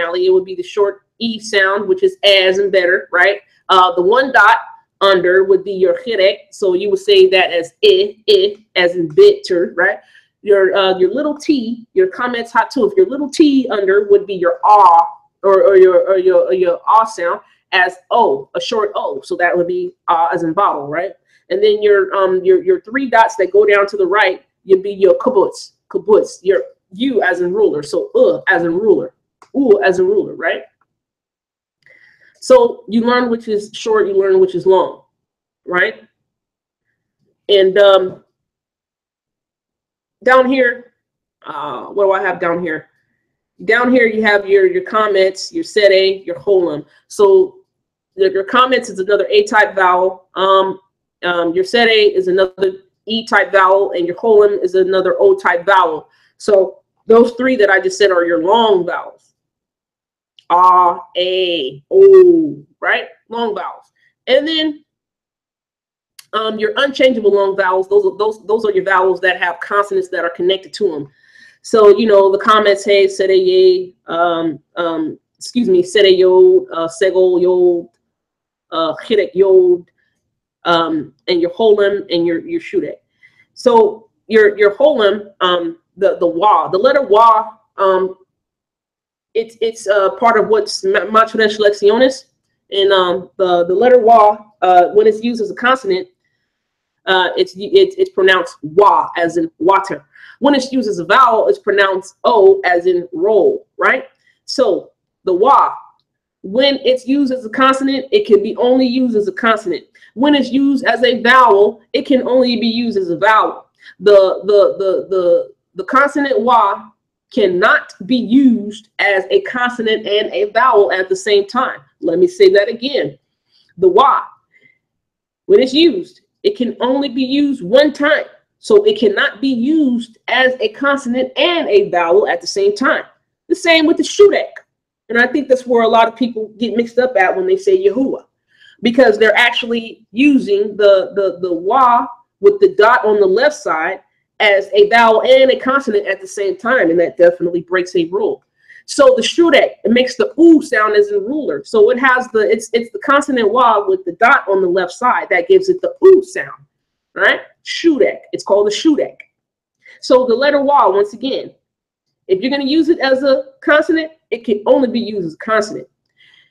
alley. It would be the short E sound, which is as and better, right? The one dot under would be your chirek, so you would say that as as in bitter, right? Your little t, your kametz hatuf, your little t under would be your ah, or your ah sound as o, a short o, so that would be as in bottle, right? And then your three dots that go down to the right, you'd be your kibbutz, your u as in ruler, so as in ruler, u as in ruler, right? So you learn which is short, you learn which is long, right? And down here, what do I have down here? Down here you have your kametz, your sede, your holim. So your kametz is another A-type vowel. Your sede is another E-type vowel, and your holim is another O-type vowel. So those three that I just said are your long vowels. A, O, right? Long vowels. And then your unchangeable long vowels, those are your vowels that have consonants that are connected to them. So, you know, the kametz hey, sede ye, sede yod, segol yod, chirek yod, and your holim and your shurek. So your holim, the wa, the letter wa, it's part of what's matrices lecciones, and the letter wa, when it's used as a consonant, it's pronounced wa as in water. When it's used as a vowel, it's pronounced o as in roll, right? So the wa, when it's used as a consonant, it can be only used as a consonant. When it's used as a vowel, it can only be used as a vowel. The consonant wa cannot be used as a consonant and a vowel at the same time. Let me say that again. The wa, when it's used, it can only be used one time. So it cannot be used as a consonant and a vowel at the same time. The same with the shurek. And I think that's where a lot of people get mixed up at when they say Yahuwah, because they're actually using the wa with the dot on the left side as a vowel and a consonant at the same time, and that definitely breaks a rule. So the shurek, it makes the u sound as in ruler. So it has it's the consonant wa with the dot on the left side that gives it the u sound, right? Shurek. It's called the shurek. So the letter Y, once again, if you're going to use it as a consonant, it can only be used as a consonant.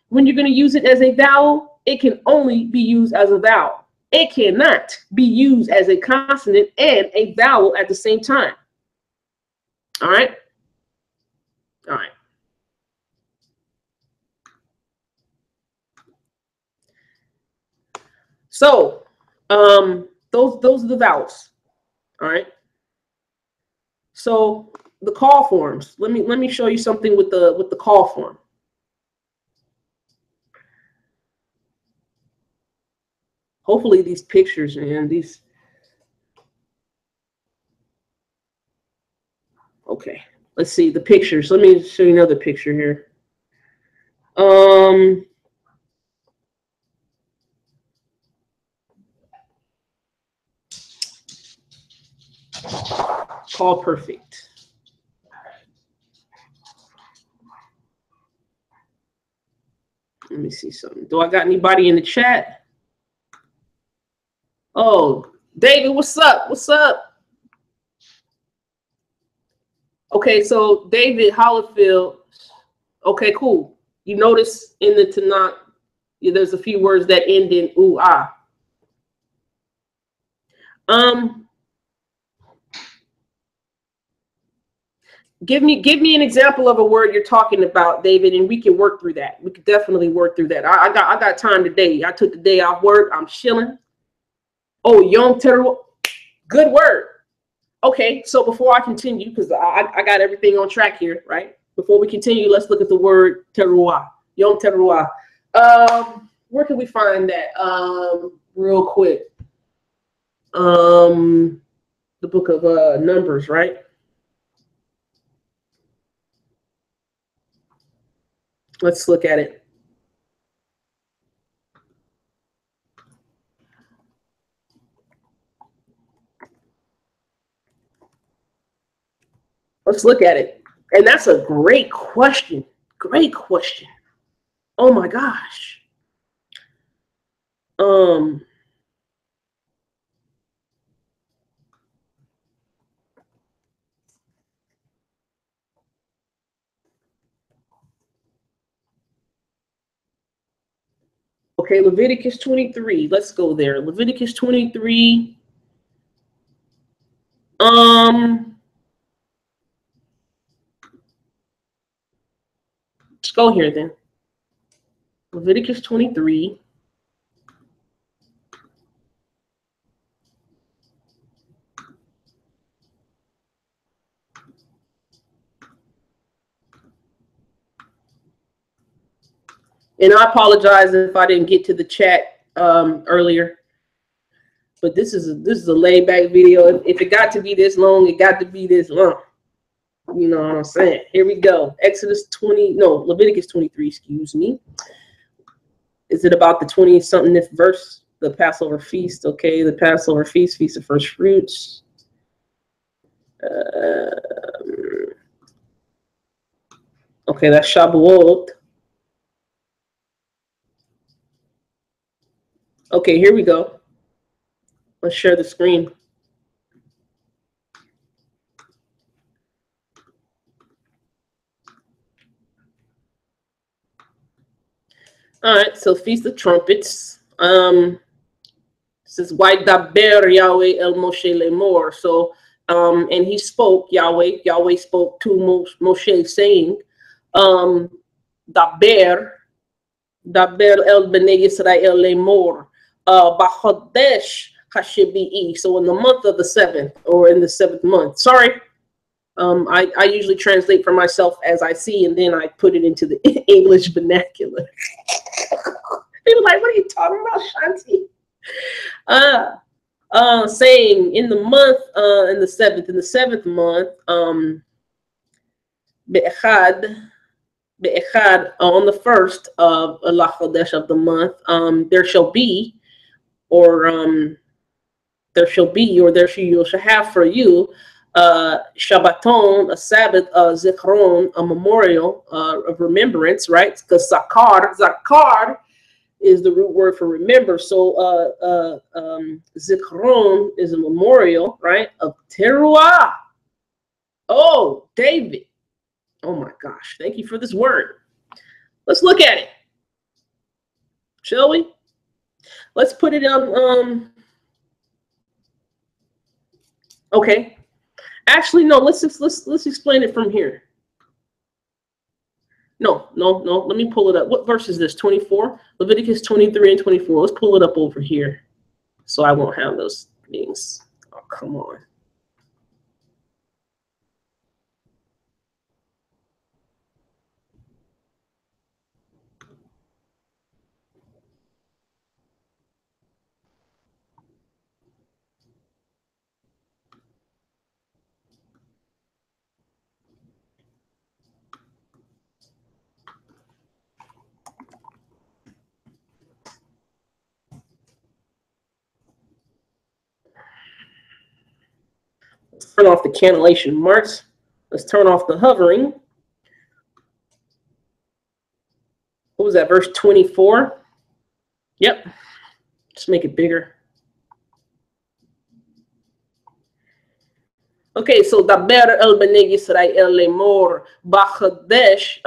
When you're going to use it as a vowel, it can only be used as a vowel. It cannot be used as a consonant and a vowel at the same time. All right? All right. So, those are the vowels. All right. So the call forms. Let me show you something with the call form. Hopefully these pictures, man, these. Okay, let's see the pictures. Let me show you another picture here. Call perfect. Let me see something. Do I got anybody in the chat? Oh, David, what's up? What's up? Okay, so David Hollifield. Okay, cool. You notice in the Tanakh, there's a few words that end in ah. Give me an example of a word you're talking about, David, and we can work through that. We could definitely work through that. I got time today. I took the day off work. I'm chilling. Oh, Yom Teruah. Good word. Okay, so before I continue, because I got everything on track here, right? Before we continue, let's look at the word Teruah. Yom Teruah. Where can we find that? Real quick. The book of Numbers, right? Let's look at it. Let's look at it. And that's a great question. Great question. Oh my gosh. Okay, Leviticus 23. Let's go there. Leviticus 23. Let's go here then. Leviticus 23. And I apologize if I didn't get to the chat earlier. But this is a laid back video. If it got to be this long, it got to be this long. You know what I'm saying? Here we go. Leviticus 23, excuse me. Is it about the 20-something verse? The Passover feast, okay. The Passover feast, feast of first fruits. Okay, that's Shavuot. Okay, here we go. Let's share the screen. All right, so Feast of Trumpets. This is YHWH Yahweh El Moshe Lemor. So, and he spoke, Yahweh spoke to Moshe, saying, Daber El Bnei Yisrael Lemor, B'chodesh HaShebi'i. So in the month of the 7th, or in the 7th month. Sorry. I usually translate for myself as I see, and then I put it into the English vernacular. People are like, what are you talking about, Shanti? Saying in the month, in the 7th month, Be'echad, on the 1st of Chodesh of the month, there shall be, or you shall have for you Shabbaton, a Sabbath, Zichron, a memorial of remembrance, right? Because Zakar is the root word for remember. So Zichron is a memorial, right, of Teruah. Oh, David. Oh my gosh. Thank you for this word. Let's look at it. Shall we? Let's put it on. Okay. Actually, no. Let's explain it from here. No. Let me pull it up. What verse is this? 24. Leviticus 23 and 24. Let's pull it up over here, so I won't have those things. Oh, come on. Let's turn off the cannellation marks. Let's turn off the hovering. What was that, verse 24? Yep. Just make it bigger. Okay, so Daber el Bnei Yisrael lemor b'chadesh,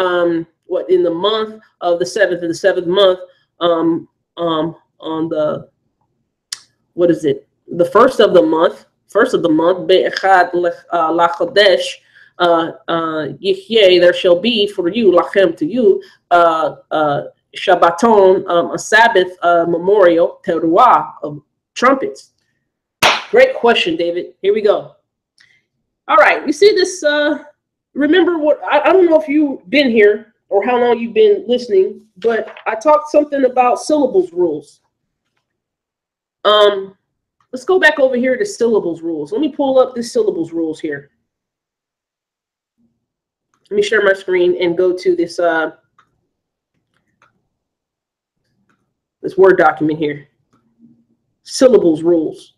what, in the month of the seventh month, on the, what is it? The first of the month, be'echad lachadesh, Yichyeh, there shall be for you, lachem, to you, Shabbaton, a Sabbath memorial, teruah, of trumpets. Great question, David. Here we go. All right, you see this, remember what, I don't know if you've been here or how long you've been listening, but I talked something about syllables rules. Let's go back over here to syllables rules. Let me pull up this syllables rules here. Let me share my screen and go to this, this Word document here. Syllables rules.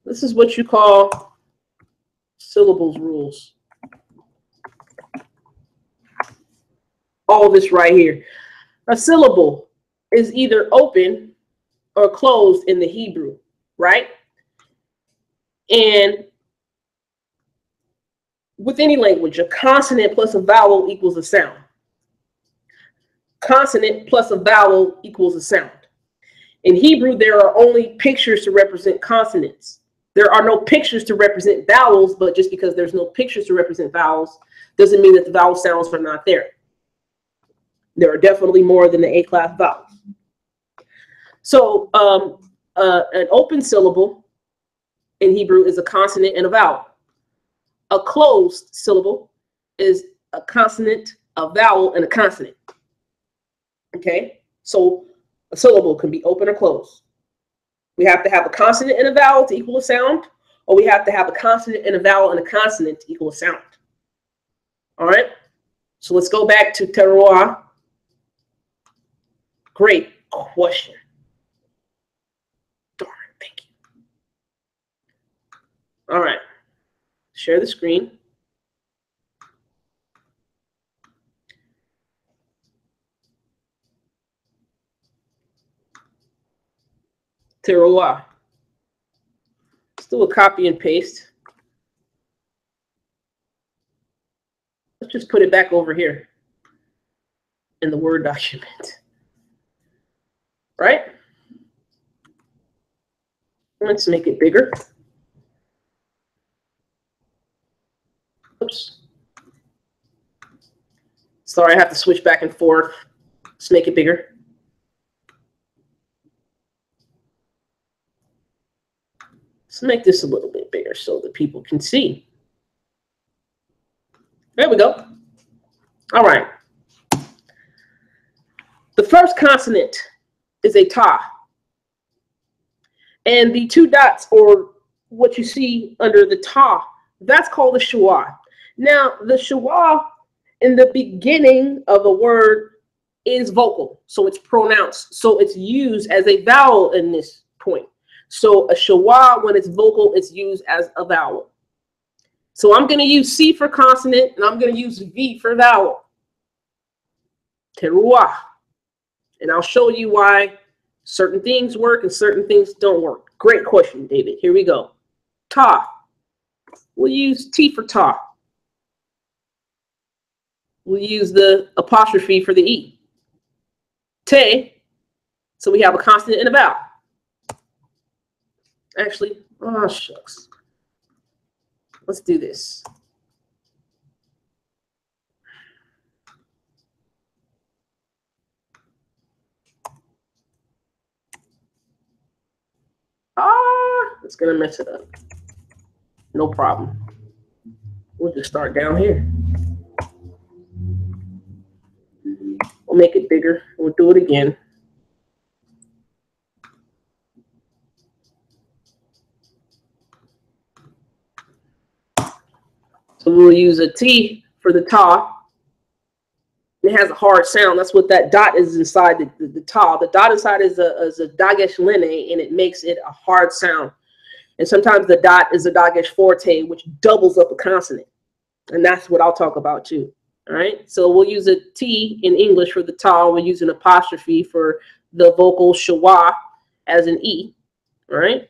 This is what you call syllables rules. All this right here. A syllable is either open or closed in the Hebrew, right? And with any language, a consonant plus a vowel equals a sound. Consonant plus a vowel equals a sound. In Hebrew, there are only pictures to represent consonants. There are no pictures to represent vowels, but just because there's no pictures to represent vowels doesn't mean that the vowel sounds are not there. There are definitely more than the A-class vowels. So an open syllable in Hebrew is a consonant and a vowel. A closed syllable is a consonant, a vowel, and a consonant. Okay? So a syllable can be open or closed. We have to have a consonant and a vowel to equal a sound, or we have to have a consonant and a vowel and a consonant to equal a sound. All right? So let's go back to teruah. Great question. Darn, thank you. All right. Share the screen. Teruah. Let's do a copy and paste. Let's just put it back over here in the Word document. Right? Let's make it bigger. Oops. Sorry, I have to switch back and forth. Let's make it bigger. Let's make this a little bit bigger so that people can see. There we go. All right. The first consonant is a ta. And the two dots, or what you see under the ta, that's called a shua. Now, the shua in the beginning of a word is vocal, so it's pronounced. So it's used as a vowel in this point. So a shua, when it's vocal, it's used as a vowel. So I'm going to use C for consonant, and I'm going to use V for vowel. Teruah. And I'll show you why certain things work and certain things don't work. Great question, David. Here we go. Ta. We'll use T for ta. We'll use the apostrophe for the E. Te. So we have a consonant and a vowel. Actually, oh, shucks. Let's do this. It's going to mess it up. No problem. We'll just start down here. We'll make it bigger. We'll do it again. So we'll use a T for the ta. It has a hard sound. That's what that dot is inside the ta. The dot inside is a dagesh line, and it makes it a hard sound. And sometimes the dot is a dagesh forte, which doubles up a consonant. And that's what I'll talk about too. All right. So we'll use a T in English for the ta. We'll use an apostrophe for the vocal shwa as an E. All right.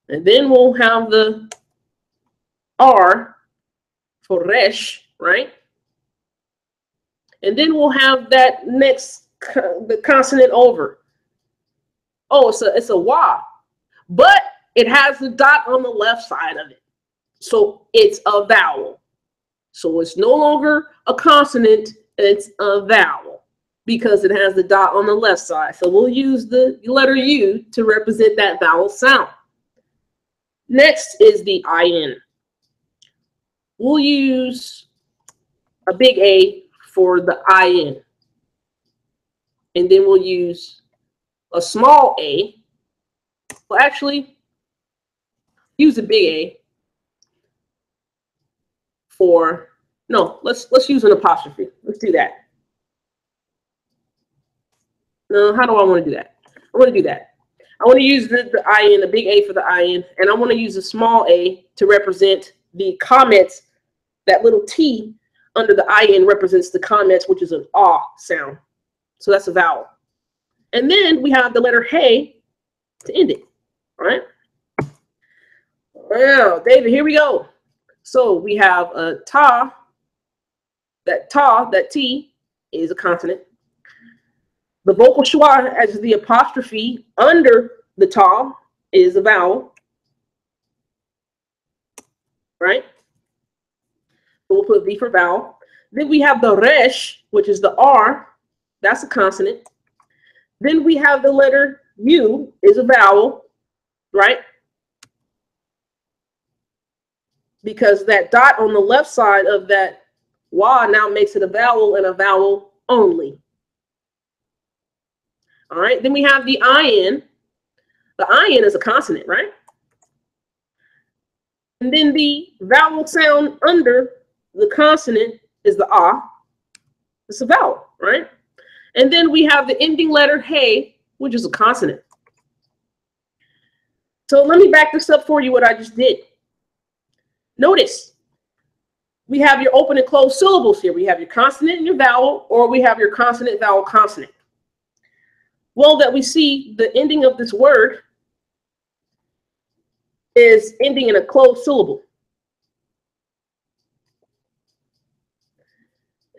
And then we'll have the R for resh, right? And then we'll have that next, the consonant over. Oh, it's a wa, but it has the dot on the left side of it. So it's a vowel. So it's no longer a consonant, it's a vowel because it has the dot on the left side. So we'll use the letter U to represent that vowel sound. Next is the IN. We'll use a big A for the IN. And then we'll use a small a. Well, actually, use a big A for, no, let's use an apostrophe. Let's do that. No, how do I want to do that? I want to do that. I want to use the IN, a big A for the IN, and I want to use a small a to represent the comments. That little T under the IN represents the comments, which is an ah sound. So that's a vowel. And then we have the letter hey to end it. All right. Well, David, here we go. So we have a ta. That T is a consonant. The vocal schwa as the apostrophe under the ta is a vowel. Right? So we'll put V for vowel. Then we have the resh, which is the R. That's a consonant. Then we have the letter U is a vowel, right? Because that dot on the left side of that wa now makes it a vowel and a vowel only. All right. Then we have the IN. The IN is a consonant, right? And then the vowel sound under the consonant is the ah. It's a vowel, right? And then we have the ending letter hey, which is a consonant. So let me back this up for you, what I just did. Notice, we have your open and closed syllables here. We have your consonant and your vowel, or we have your consonant, vowel, consonant. Well, that we see the ending of this word is ending in a closed syllable.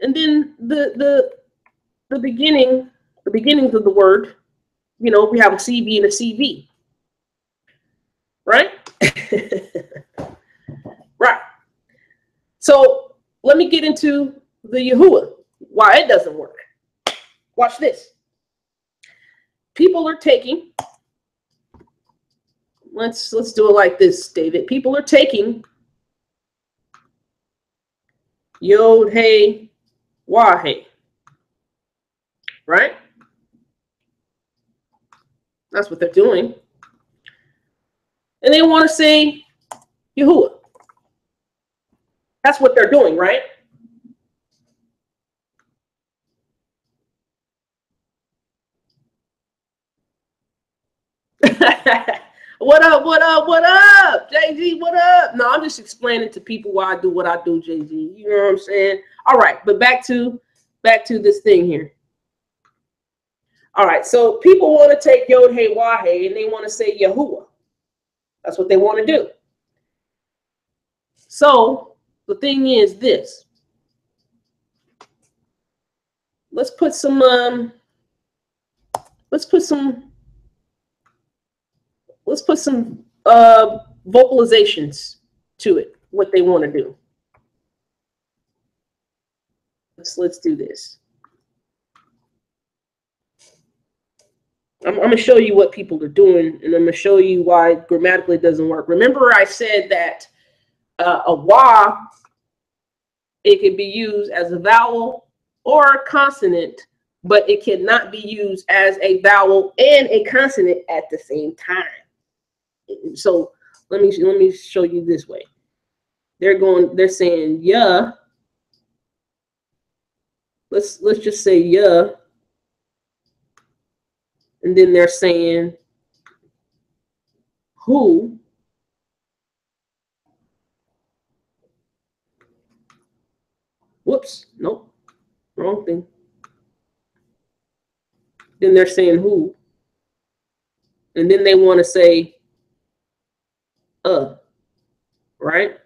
And then the beginnings of the word, you know, we have a CV and a CV, right? Right. So let me get into the Yahuwah, why it doesn't work. Watch this. People are taking, let's do it like this, David. People are taking Yod, Hey, Wah, Hey. Right? That's what they're doing. And they want to say Yahuwah. That's what they're doing, right? What up, what up, what up? JG? What up? No, I'm just explaining to people why I do what I do, JG. You know what I'm saying? All right, but back to this thing here. All right, so people want to take Yod Hey Wah Hey and they want to say Yahuwah. That's what they want to do. So the thing is this. Let's put some vocalizations to it, what they want to do. Let's do this. I'm going to show you what people are doing, and I'm going to show you why grammatically it doesn't work. Remember I said that a wah, it can be used as a vowel or a consonant, but it cannot be used as a vowel and a consonant at the same time. So let me show you this way. They're saying yeah. Let's just say yeah. And then they're saying who. Whoops, nope, wrong thing. Then they're saying who. And then they want to say right?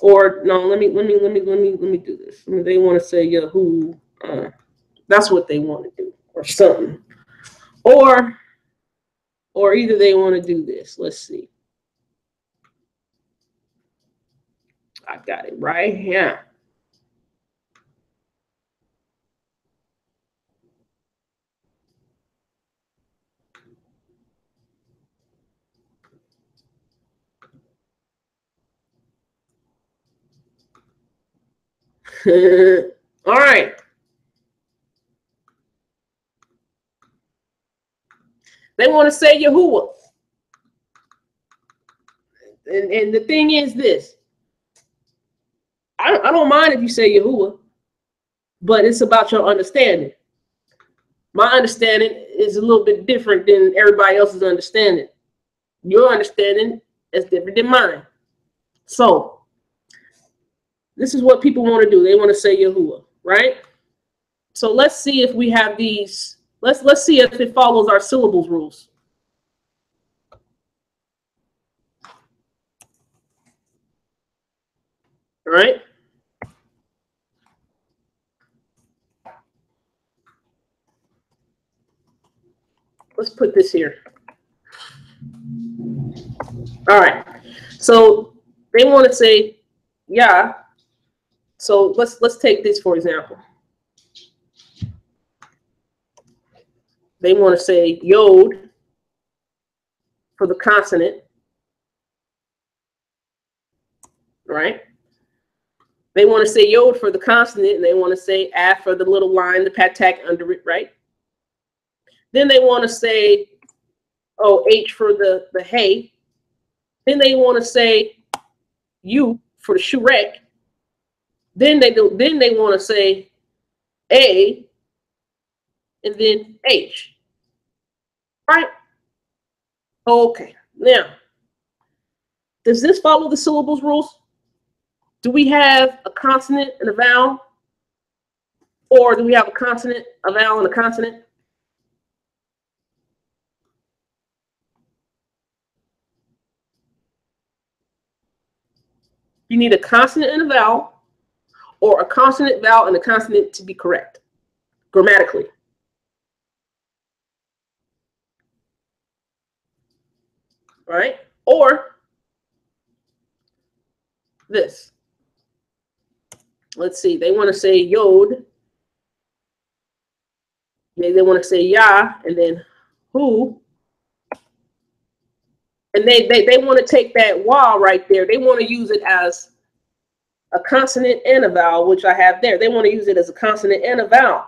Or no, let me do this. I mean, they want to say who. That's what they want to do, or something. Or either they want to do this. Let's see. I got it right here. All right. They want to say Yahuwah. And the thing is this. I don't mind if you say Yahuwah, but it's about your understanding. My understanding is a little bit different than everybody else's understanding. Your understanding is different than mine. So this is what people want to do. They want to say Yahuwah, right? So let's see if we have these. Let's see if it follows our syllables rules. All right. Let's put this here. All right. So they want to say yeah. So let's take this for example. They want to say yod for the consonant, right? They want to say yod for the consonant, and they want to say af for the little line, the patak under it, right? Then they want to say h for the hey. Then they want to say u for the shurek. Then they want to say a and then h. Right? Okay. Now, does this follow the syllables rules? Do we have a consonant and a vowel? Or do we have a consonant, a vowel, and a consonant? You need a consonant and a vowel, or a consonant, vowel, and a consonant to be correct, grammatically. Right? Or this. Let's see. They want to say yod. They want to say yah, and then who. And they want to take that wah right there. They want to use it as a consonant and a vowel, which I have there. They want to use it as a consonant and a vowel.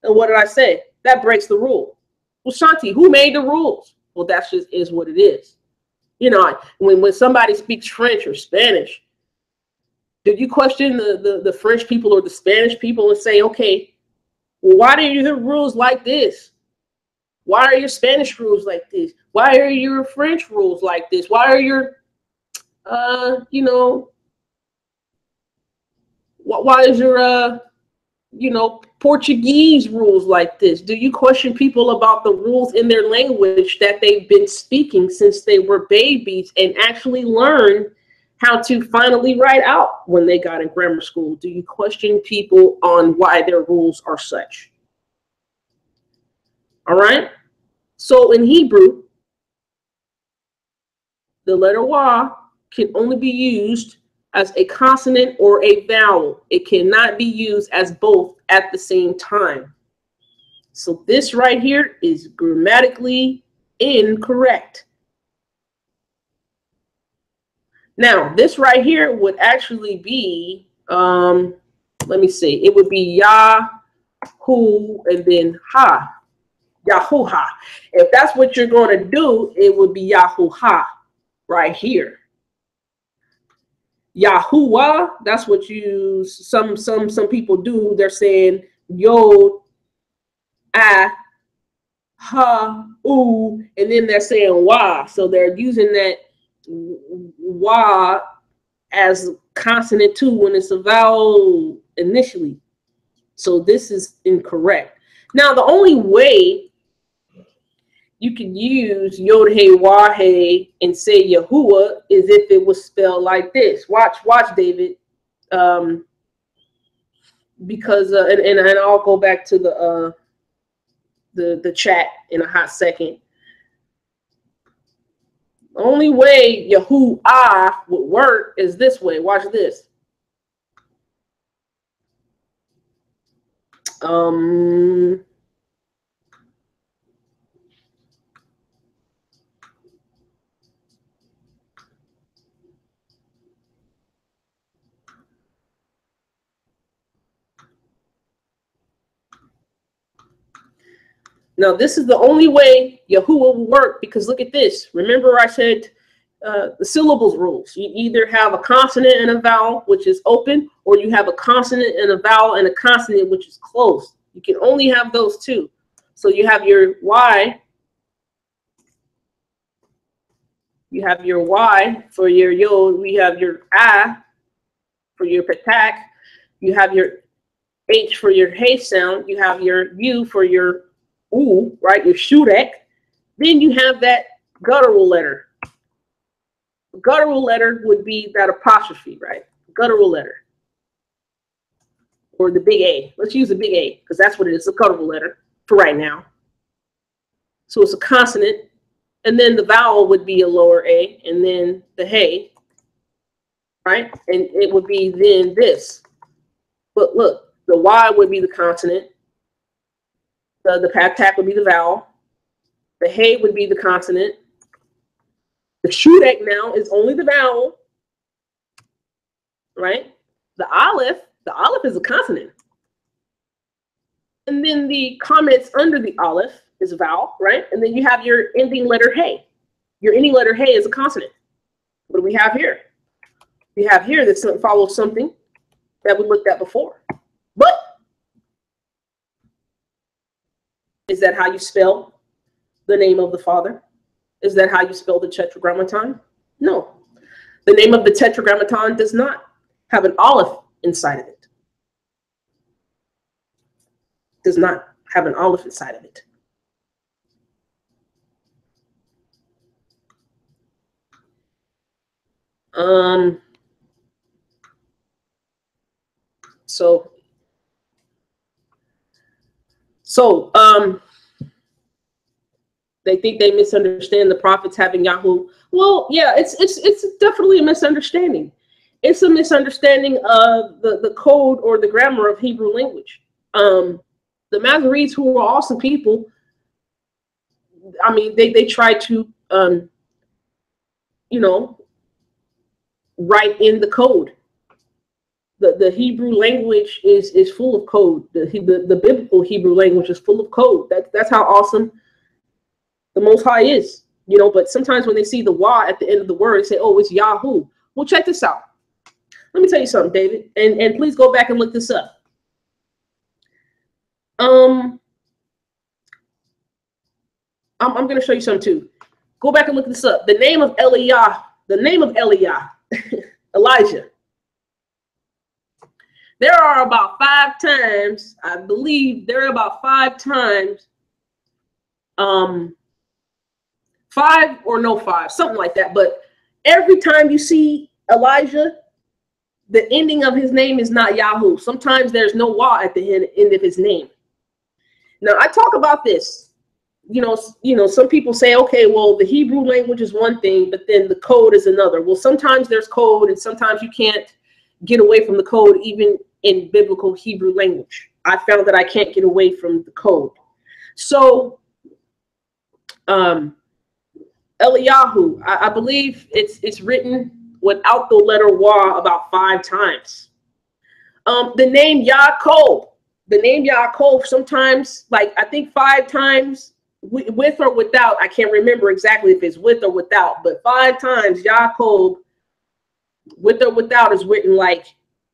And what did I say? That breaks the rule. Well, Shanti, who made the rules? Well, that just is what it is. You know, when somebody speaks French or Spanish, did you question the French people or the Spanish people and say, okay, well, why do you have rules like this? Why are your Spanish rules like this? Why are your French rules like this? Why are your, you know, why is your, you know, Portuguese rules like this? Do you question people about the rules in their language that they've been speaking since they were babies and actually learn how to finally write out when they got in grammar school? Do you question people on why their rules are such? All right. So in Hebrew, the letter Y can only be used as a consonant or a vowel. It cannot be used as both at the same time. So this right here is grammatically incorrect. Now, this right here would actually be, let me see, it would be Yahoo and then Ha. Yahuwah. If that's what you're going to do, it would be Yahuwah right here. Yahuwah, that's what you some people do. They're saying Yod, Ah, Ha, Ooh, and then they're saying Wah. So they're using that Wah as consonant too when it's a vowel initially. So this is incorrect. Now the only way you can use Yod Hey Wah Hey and say Yahuwah is if it was spelled like this. Watch, David. Because and I'll go back to the chat in a hot second. The only way Yahuwah would work is this way. Watch this. Now, this is the only way Yahuwah will work, because look at this. Remember I said the syllables rules. You either have a consonant and a vowel, which is open, or you have a consonant and a vowel and a consonant, which is closed. You can only have those two. So you have your Y. You have your Y for your Yod. We have your I for your patak. You have your H for your Hey sound. You have your U for your Ooh, right? Your Shurek. Then you have that guttural letter. Guttural letter would be that apostrophe, right? Guttural letter. Or the big A. Let's use the big A, because that's what it is, a guttural letter for right now. So it's a consonant. And then the vowel would be a lower A, and then the Hey, right? And it would be then this. But look, the Y would be the consonant. The patak would be the vowel. The Hey would be the consonant. The Shurek now is only the vowel, right? The Aleph is a consonant. And then the comments under the Aleph is a vowel, right? And then you have your ending letter Hey. Your ending letter Hey is a consonant. What do we have here? We have here that follows something that we looked at before. But is that how you spell the name of the Father? Is that how you spell the Tetragrammaton? No. The name of the Tetragrammaton does not have an Aleph inside of it. Does not have an Aleph inside of it. So they think they misunderstand the prophets having Yahoo. Well, yeah, it's definitely a misunderstanding. It's a misunderstanding of the code or the grammar of Hebrew language. The Masoretes, who are awesome people, I mean, they try to you know, write in the code. The Hebrew language is full of code. The biblical Hebrew language is full of code. That's how awesome the Most High is, you know. But sometimes when they see the Wah at the end of the word, they say, "Oh, it's Yahoo." Well, check this out. Let me tell you something, David, and please go back and look this up. I'm going to show you something too. Go back and look this up. The name of Eliah, Elijah. There are about 5 times, I believe there are about 5 times, 5 or no 5, something like that. But every time you see Elijah, the ending of his name is not Yahoo. Sometimes there's no Wah at the end of his name. Now, I talk about this. You know, some people say, okay, well, the Hebrew language is one thing, but then the code is another. Well, sometimes there's code, and sometimes you can't get away from the code, even in biblical Hebrew language. I found that I can't get away from the code. So, Eliyahu, I believe it's written without the letter Wah about 5 times. The name Yaakov, sometimes, like I think 5 times, with or without, I can't remember exactly if it's with or without, but 5 times Yaakov, with or without, is written like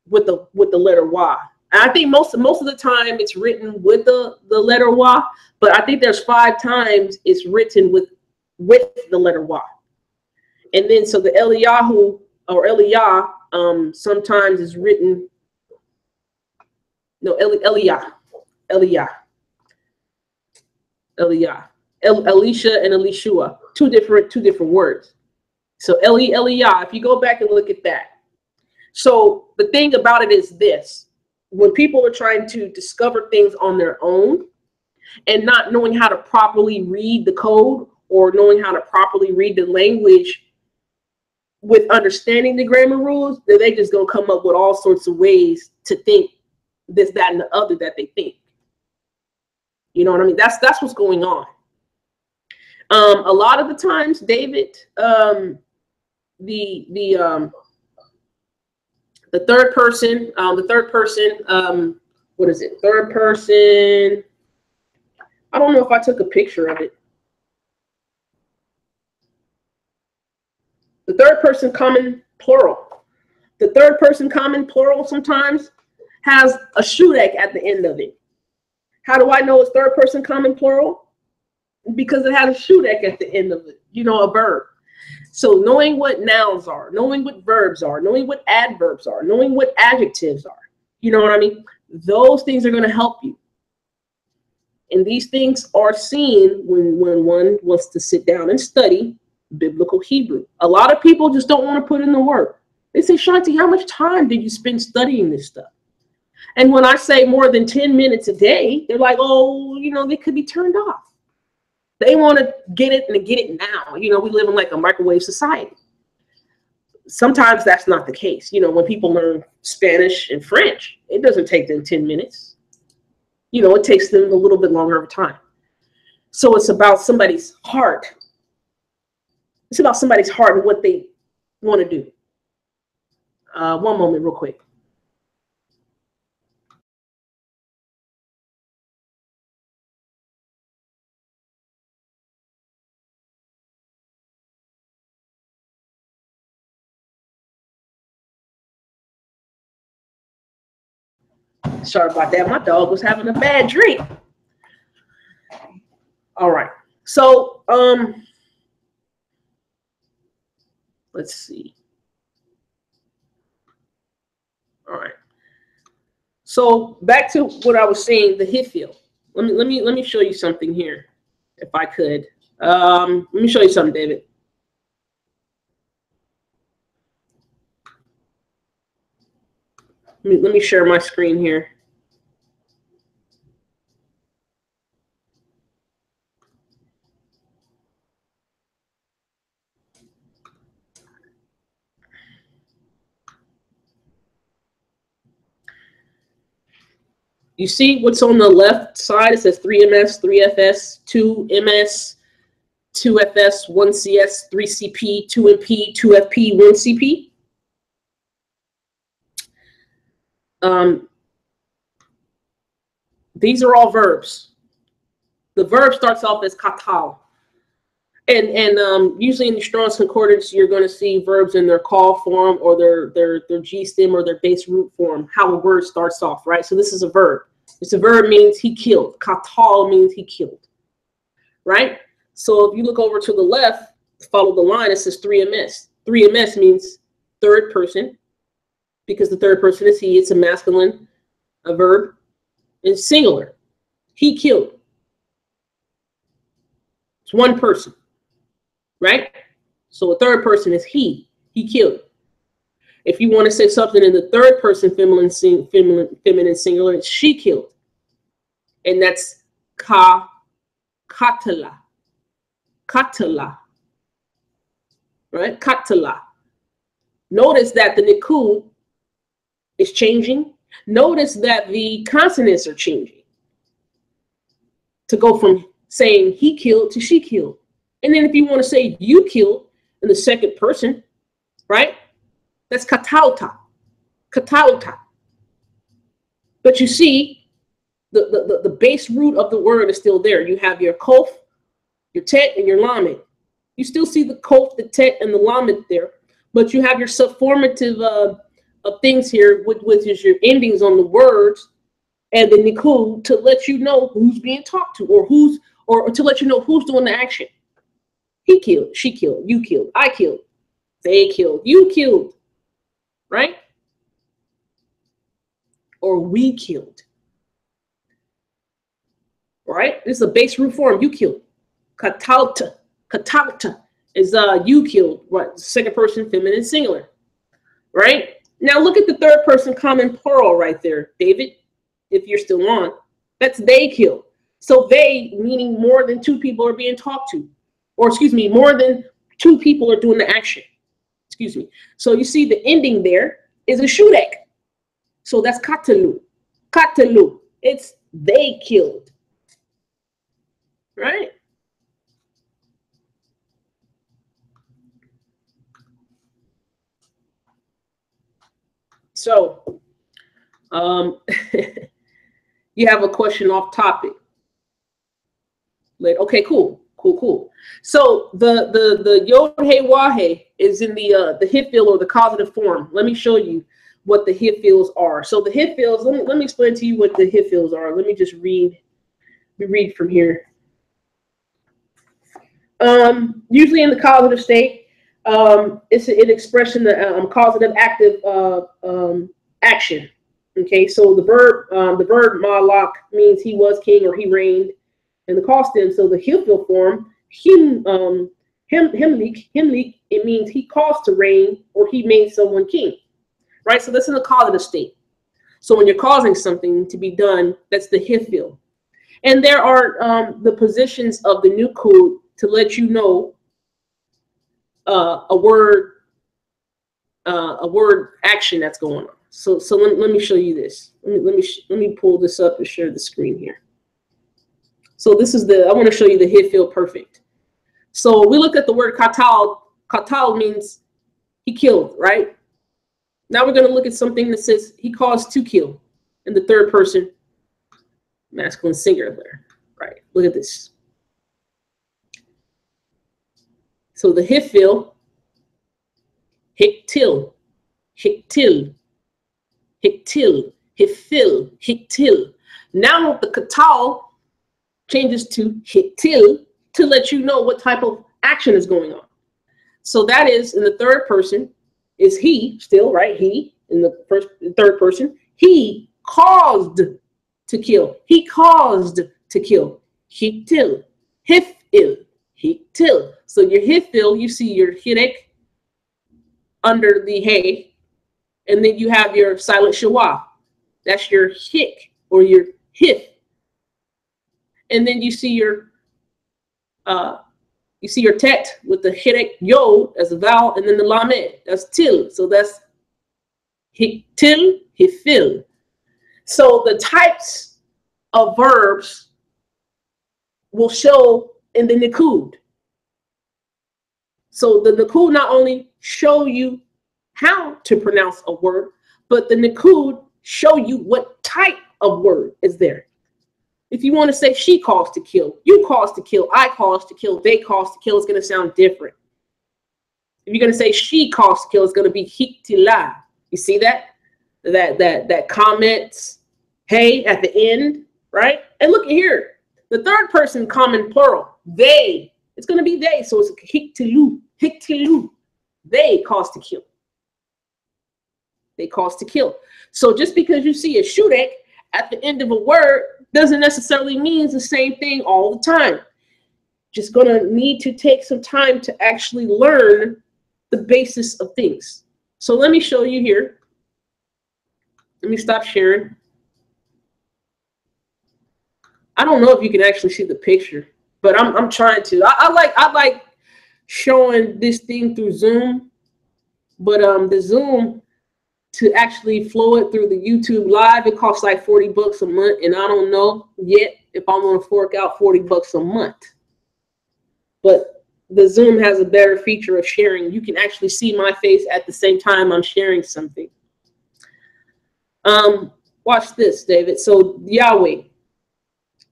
with the letter Wah. And I think most of the time it's written with the letter Wah, but I think there's 5 times it's written with the letter Wah. And then so the Eliyahu or Eliyah sometimes is written, no, Elisha and Elishua, two different words. So Eliyah, if you go back and look at that. So the thing about it is this: when people are trying to discover things on their own and not knowing how to properly read the code or knowing how to properly read the language with understanding the grammar rules, then they just gonna come up with all sorts of ways to think this, that, and the other that they think. You know what I mean? That's what's going on. A lot of the times, David, the third person, what is it? Third person. I don't know if I took a picture of it. The third person common plural. The third person common plural sometimes has a shudek at the end of it. How do I know it's third person common plural? Because it has a shudek at the end of it, you know, a verb. So knowing what nouns are, knowing what verbs are, knowing what adverbs are, knowing what adjectives are, you know what I mean? Those things are going to help you. And these things are seen when one wants to sit down and study biblical Hebrew. A lot of people just don't want to put in the work. They say, Shanti, how much time did you spend studying this stuff? And when I say more than 10 minutes a day, they're like, oh, you know, they could be turned off. They want to get it and get it now. You know, we live in like a microwave society. Sometimes that's not the case. You know, when people learn Spanish and French, it doesn't take them 10 minutes. You know, it takes them a little bit longer of time. So it's about somebody's heart. It's about somebody's heart and what they want to do. One moment real quick. Sorry about that. My dog was having a bad dream. All right. So, let's see. All right. So back to what I was saying, the Hiphil. Let me show you something here, if I could. Let me show you something, David. Let me share my screen here. You see what's on the left side? It says 3MS, 3FS, 2MS, 2FS, 1CS, 3CP, 2MP, 2FP, 1CP. These are all verbs. The verb starts off as katal. And usually in the Strong's Concordance, you're going to see verbs in their call form or their G stem or their base root form, how a word starts off, right? So this is a verb. It's a verb, means he killed. Katal means he killed, right? So if you look over to the left, follow the line, it says 3MS. 3MS means third person, because the third person is he. It's a masculine, a verb, and singular. He killed. It's one person, right? So a third person is he. He killed. If you want to say something in the third person feminine singular, it's she killed. And that's katala. Katala. Right? Katala. Notice that the nikud is changing. Notice that the consonants are changing to go from saying he killed to she killed. And then if you want to say you killed in the second person, right? That's katauta. Katauta. But you see, the base root of the word is still there. You have your kof, your tet, and your lamed. You still see the kof, the tet, and the lamed there, but you have your subformative of things here, which is your endings on the words and the nikud to let you know who's being talked to, or to let you know who's doing the action. He killed, she killed, you killed, I killed, they killed, you killed, right? Or we killed, right? This is a base root form. You killed. Katauta. Katauta is you killed. What? Second person feminine singular, right? Now look at the third person common plural right there, David. If you're still on, that's they killed. So they meaning more than two people are being talked to, or excuse me, more than two people are doing the action. Excuse me. So you see the ending there is a shudek. So that's katalu. Katalu. It's they killed. Right? So you have a question off topic. Okay, cool. So the YHWH is in the HIFIL or the causative form. Let me show you what the HIFILs are. So the HIFILs, let me explain to you what the HIFILs are. Let me just read from here. Usually in the causative state, it's an expression, the causative active action. Okay, so the verb malak means he was king or he reigned, and the causative, so the HIFIL form, himlik, it means he caused to reign or he made someone king, right? So that's in the causative state. So when you're causing something to be done, that's the HIFIL. And there are the positions of the nikud to let you know a word action that's going on. So let me show you this. Let me pull this up and share the screen here. So this is I want to show you the HIFIL perfect. So we look at the word katal. Katal means he killed, right? Now we're going to look at something that says he caused to kill in the third person masculine singular, right? Look at this. So the HIFIL, hiktil, hiktil, hiktil, hifil, hiktil. Now the katal changes to hiktil to let you know what type of action is going on. So that is in the third person is he still, right? He in the third person, he caused to kill. He caused to kill. Hiktil, hifil, hiktil. So your hifil, you see your hirek under the hey, and then you have your silent shawah. That's your hik or your hif. And then you see your tet with the hirek yo as a vowel, and then the lamed, that's til. So that's hiktil, hifil. So the types of verbs will show in the nikud. So the nikud not only show you how to pronounce a word, but the nikud show you what type of word is there. If you want to say she caused to kill, you caused to kill, I caused to kill, they caused to kill, it's going to sound different. If you're going to say she caused to kill, it's going to be hiktila. You see that? That comments, hey, at the end, right? And look at here, the third person common plural, they It's going to be they. So it's hiktilu. They cause to kill. They cause to kill. So just because you see a shurek at the end of a word doesn't necessarily mean the same thing all the time. Just going to need to take some time to actually learn the basis of things. So let me show you here. Let me stop sharing. I don't know if you can actually see the picture, but I'm trying to. I like showing this thing through Zoom, but the Zoom, to actually flow it through the YouTube live, it costs like $40 a month, and I don't know yet if I'm gonna fork out $40 a month. But the Zoom has a better feature of sharing. You can actually see my face at the same time I'm sharing something. Watch this, David. So Yahweh.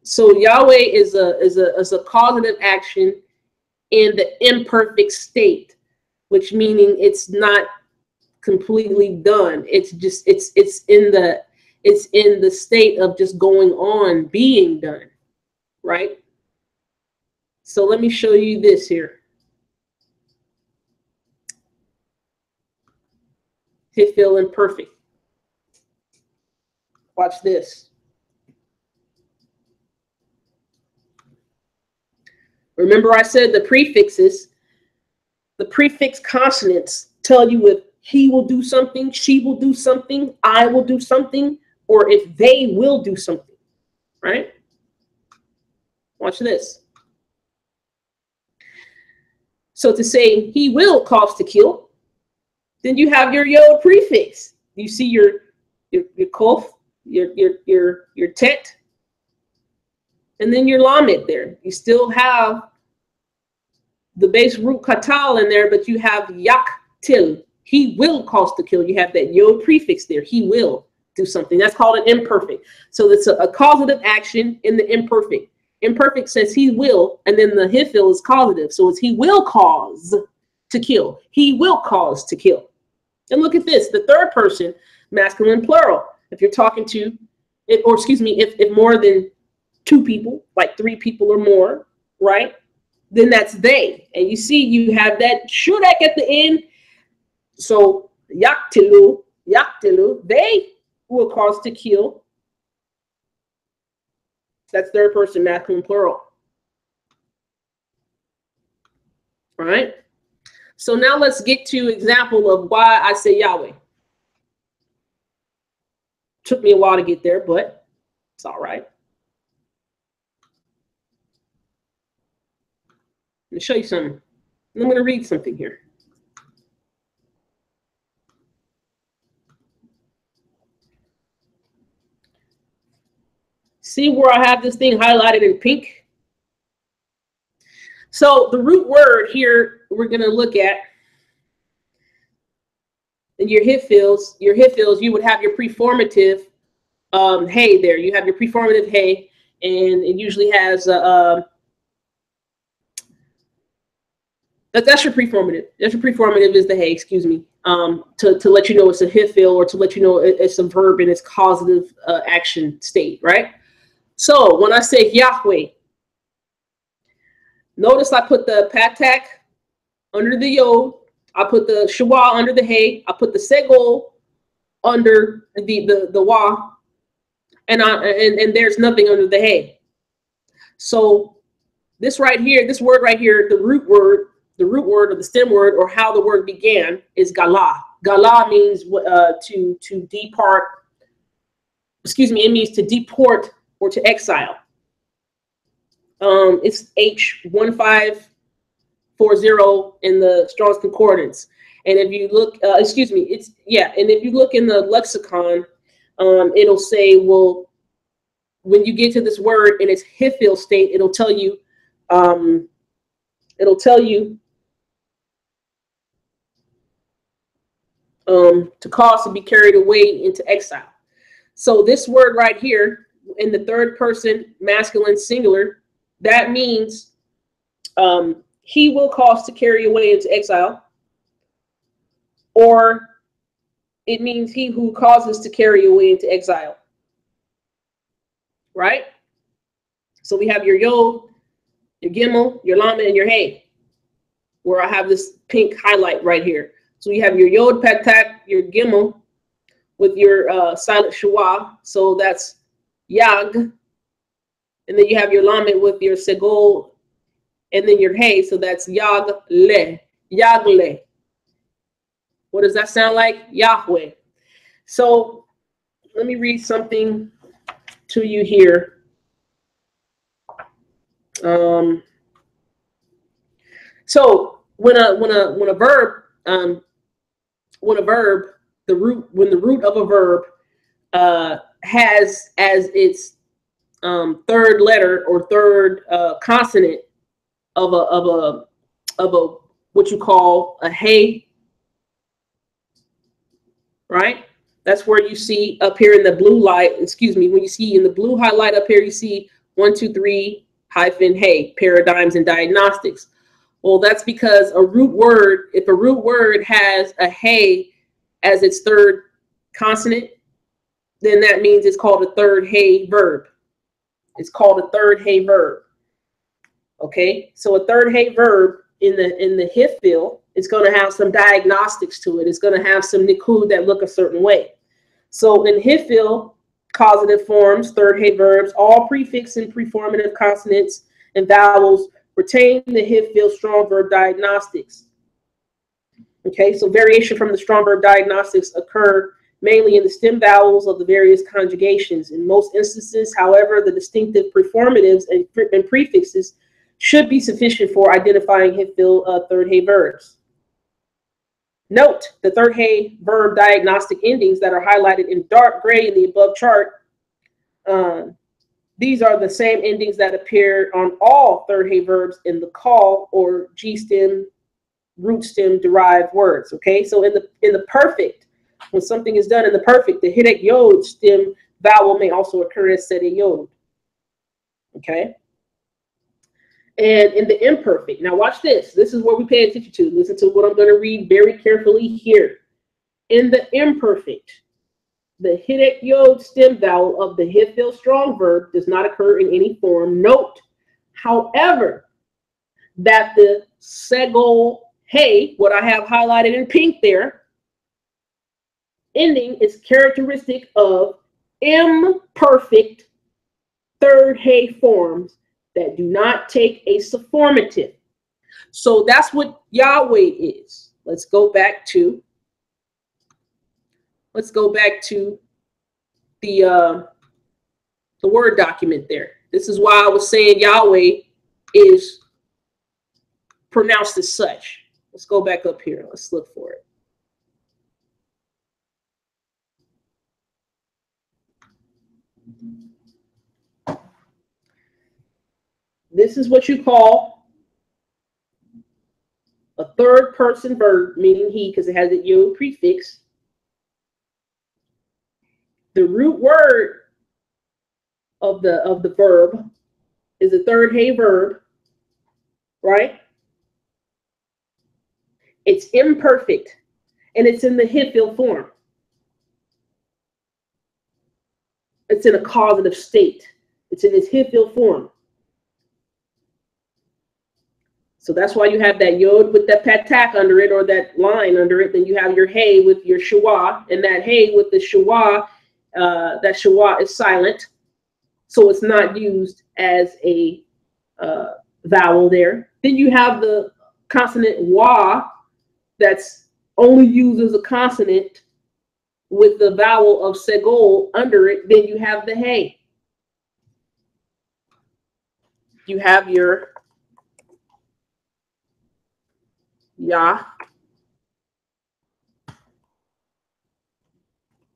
So Yahweh is a causative action in the imperfect state, which meaning it's not completely done. It's just it's in the state of just going on, being done, right? So let me show you this here. Hifil imperfect. Watch this. Remember I said the prefixes, the prefix consonants tell you if he will do something, she will do something, I will do something, or if they will do something, right? Watch this. So to say he will cause to kill, then you have your yod prefix. You see your kof, your tet, and then your lamed there. You still have the base root katal in there, but you have yak til. He will cause to kill. You have that yod prefix there. He will do something. That's called an imperfect. So it's a causative action in the imperfect. Imperfect says he will, and then the hifil is causative. So it's he will cause to kill. He will cause to kill. And look at this, the third person, masculine plural. If you're talking to, or excuse me, if more than two people, like three people or more, right? Then that's they. And you see you have that shurak at the end. So yaktilu, they will cause to kill. That's third person masculine plural. All right. So now let's get to example of why I say Yahweh. Took me a while to get there, but it's all right. Let me show you something. I'm going to read something here. See where I have this thing highlighted in pink? So the root word here we're going to look at in your hifils, you would have your preformative hey there. You have your preformative hey, and it usually has that's your preformative. That's your preformative is the hey, excuse me. To let you know it's a hifil, or to let you know it's a verb in its causative action state, right? So when I say Yahweh, notice I put the patak under the yod, I put the shawah under the hey, I put the segol under the wa, and there's nothing under the hey. So this right here, this word right here, the root word or the stem word, or how the word began, is galah. Galah means to depart. Excuse me, it means to deport or to exile. It's H1540 in the Strong's Concordance. And if you look, excuse me, it's, yeah, and if you look in the lexicon, it'll say, well, when you get to this word in its hifil state, it'll tell you to cause to be carried away into exile. So this word right here in the third person masculine singular, that means he will cause to carry away into exile, or it means he who causes to carry away into exile, right? So we have your yod, your gimel, your lama, and your hey, where I have this pink highlight right here. So you have your yod patak, your gimel, with your silent shua. So that's yag. And then you have your lamed with your segol, and then your hey. So that's yag le. Yag le. What does that sound like? Yahweh. So let me read something to you here. So when a verb, the root of a verb has as its third letter or third consonant of a what you call a hey, right? That's where you see up here in the blue light, excuse me, when you see in the blue highlight up here, you see 1, 2, 3 hyphen hey, paradigms and diagnostics. Well, that's because a root word, if a root word has a hey as its third consonant, then that means it's called a third hey verb. It's called a third hey verb. Okay, so a third hey verb in the hifil, it's going to have some diagnostics to it. It's going to have some nikud that look a certain way. So in hifil, causative forms, third hey verbs, all prefix and preformative consonants and vowels retain the hifil strong verb diagnostics. Okay, so variation from the strong verb diagnostics occur mainly in the stem vowels of the various conjugations. In most instances, however, the distinctive preformatives and prefixes should be sufficient for identifying hifil third hey verbs. Note the third hey verb diagnostic endings that are highlighted in dark gray in the above chart. These are the same endings that appear on all third hey verbs in the call or G stem, root stem derived words. Okay, so in the perfect, when something is done in the perfect, the hidek yod stem vowel may also occur as sede yod. Okay. And in the imperfect, now watch this. This is what we pay attention to. Listen to what I'm going to read very carefully here. In the imperfect, the hidek yod stem vowel of the hifil strong verb does not occur in any form. Note, however, that the segol hey, what I have highlighted in pink there, ending is characteristic of imperfect third hey forms that do not take a sufformative. So that's what Yahweh is. Let's go back to the Word document there. This is why I was saying Yahweh is pronounced as such. Let's go back up here. Let's look for it. This is what you call a third person verb, meaning he, because it has a yod prefix. The root word of the verb is a third hey verb, right? It's imperfect, and it's in the hifil form. It's in a causative state. It's in its hifil form. So that's why you have that yod with that patak under it, or that line under it. Then you have your hey with your shua, and that hey with the shua, that shua is silent, so it's not used as a vowel there. Then you have the consonant wa that's only used as a consonant with the vowel of segol under it. Then you have the hey. You have your Yah.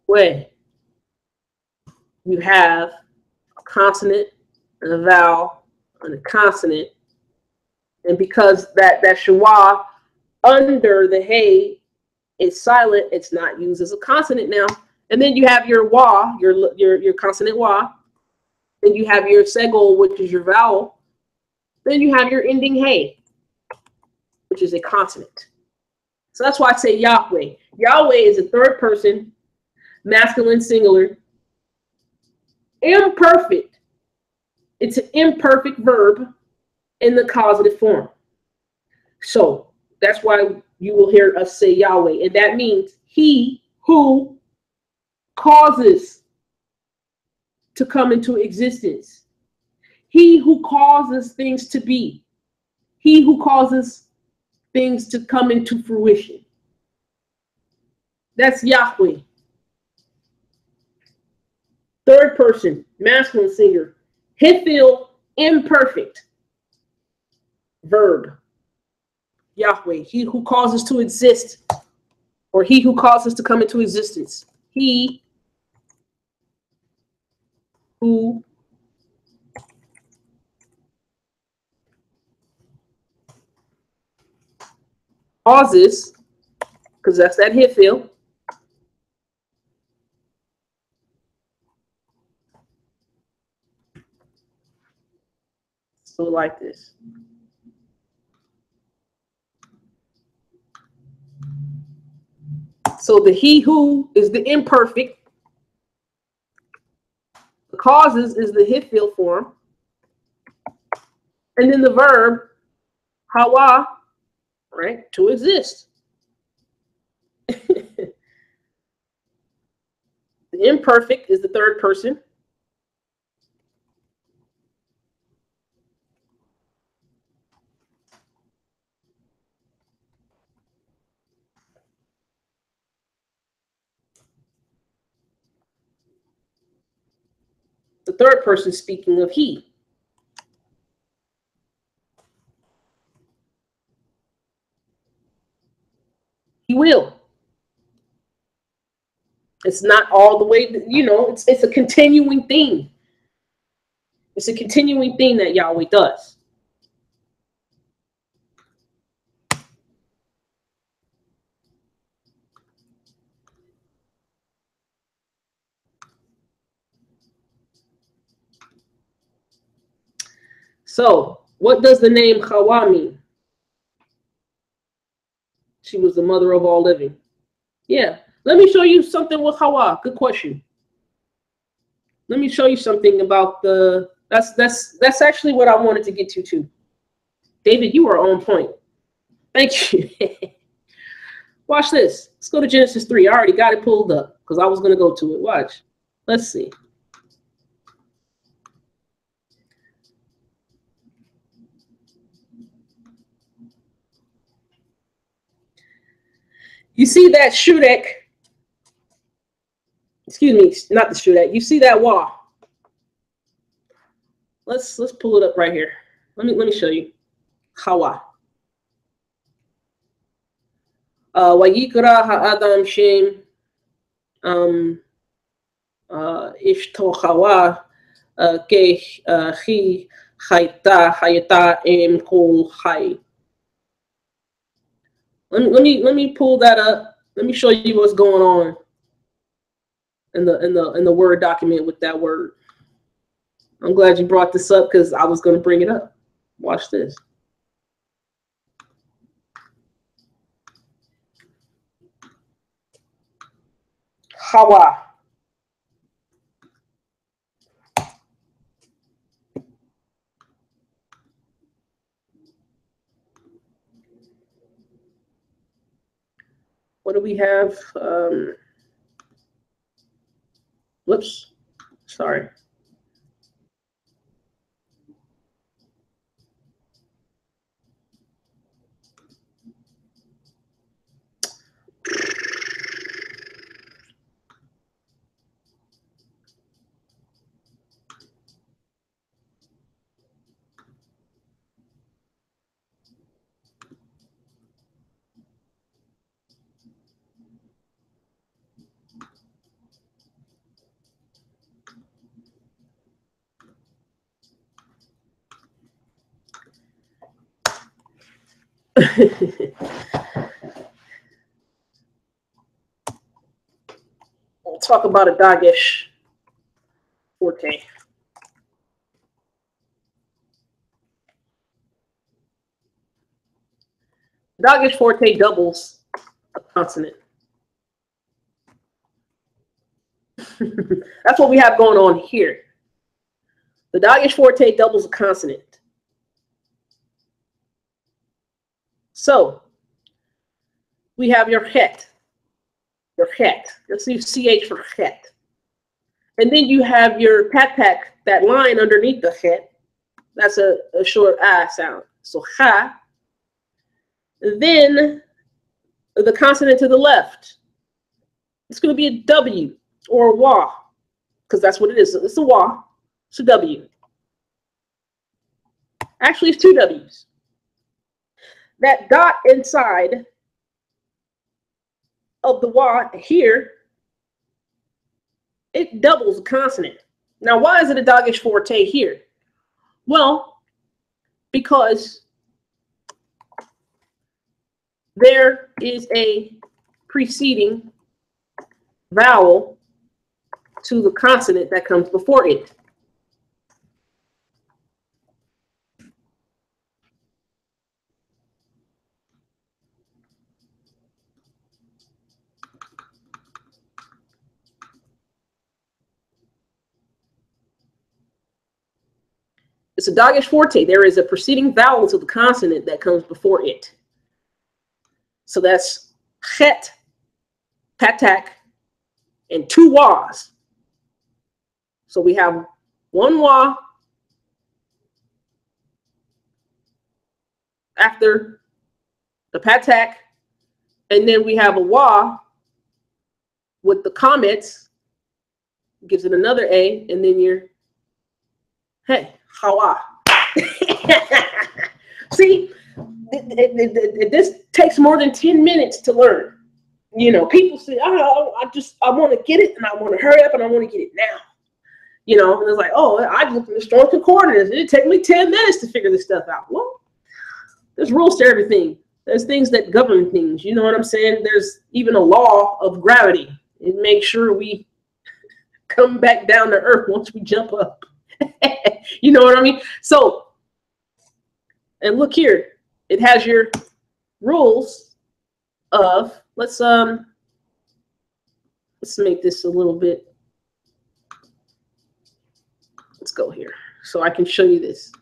Way. You have a consonant and a vowel and a consonant, and because that shua under the hey is silent, it's not used as a consonant now. And then you have your wa, your consonant wa. Then you have your segol, which is your vowel. Then you have your ending hey, which is a consonant. So that's why I say Yahweh. Yahweh is a third person, masculine singular, imperfect. It's an imperfect verb, in the causative form. So that's why you will hear us say Yahweh. And that means he who causes to come into existence. He who causes things to be. He who causes things to come into fruition. That's Yahweh. Third person, masculine singular. Hifil, imperfect. Verb. Yahweh. He who causes to exist. Or he who causes to come into existence. He who causes, because that's that hifil. So like this. So the he who is the imperfect. The causes is the hifil form. And then the verb, hawa, right, to exist. The imperfect is the third person. The third person speaking of he. He will. It's not all the way, it's a continuing thing. It's a continuing thing that Yahweh does. So, what does the name Hawa mean? She was the mother of all living. Yeah. Let me show you something with Hawa. Good question. Let me show you something about that's actually what I wanted to get to too. David, you are on point. Thank you. Watch this. Let's go to Genesis 3. I already got it pulled up because I was going to go to it. Watch. Let's see. You see that Shudek? Excuse me, not the Shudek. You see that wall? Let's pull it up right here. Let me show you. Hawa. Wayikra ha'adam shem ishto Hawa ke chi hayata em kol hay. Let me pull that up. Let me show you what's going on in the Word document with that word. I'm glad you brought this up because I was going to bring it up. Watch this. Hawa. What do we have? Whoops. Sorry. We'll talk about a Dagesh forte. Dagesh forte doubles a consonant. That's what we have going on here. The Dagesh forte doubles a consonant. So we have your het. Your het. Let's use CH for het. And then you have your patak, that line underneath the het. That's a short I sound. So ha. Then the consonant to the left. It's going to be a W or a wa, because that's what it is. It's a wa. It's a W. Actually, it's two W's. That dot inside of the wa here, it doubles the consonant. Now, why is it a doggish forte here? Well, because there is a preceding vowel to the consonant that comes before it. It's a doggish forte. There is a preceding vowel to the consonant that comes before it. So that's het, patak, and two was. So we have one wa after the patak, and then we have a wa with the comments, gives it another A, and then you're, hey, hawa. See, this takes more than 10 minutes to learn. You know, people say, oh, I want to get it, and I want to hurry up, and I want to get it now. You know, and it's like, oh, I looked in the Strong Concordance. It'd take me 10 minutes to figure this stuff out. Well, there's rules to everything. There's things that govern things. You know what I'm saying? There's even a law of gravity. It makes sure we come back down to earth once we jump up. You know what I mean? So, and look here. It has your rules of, let's make this a little bit. Let's go here so I can show you this.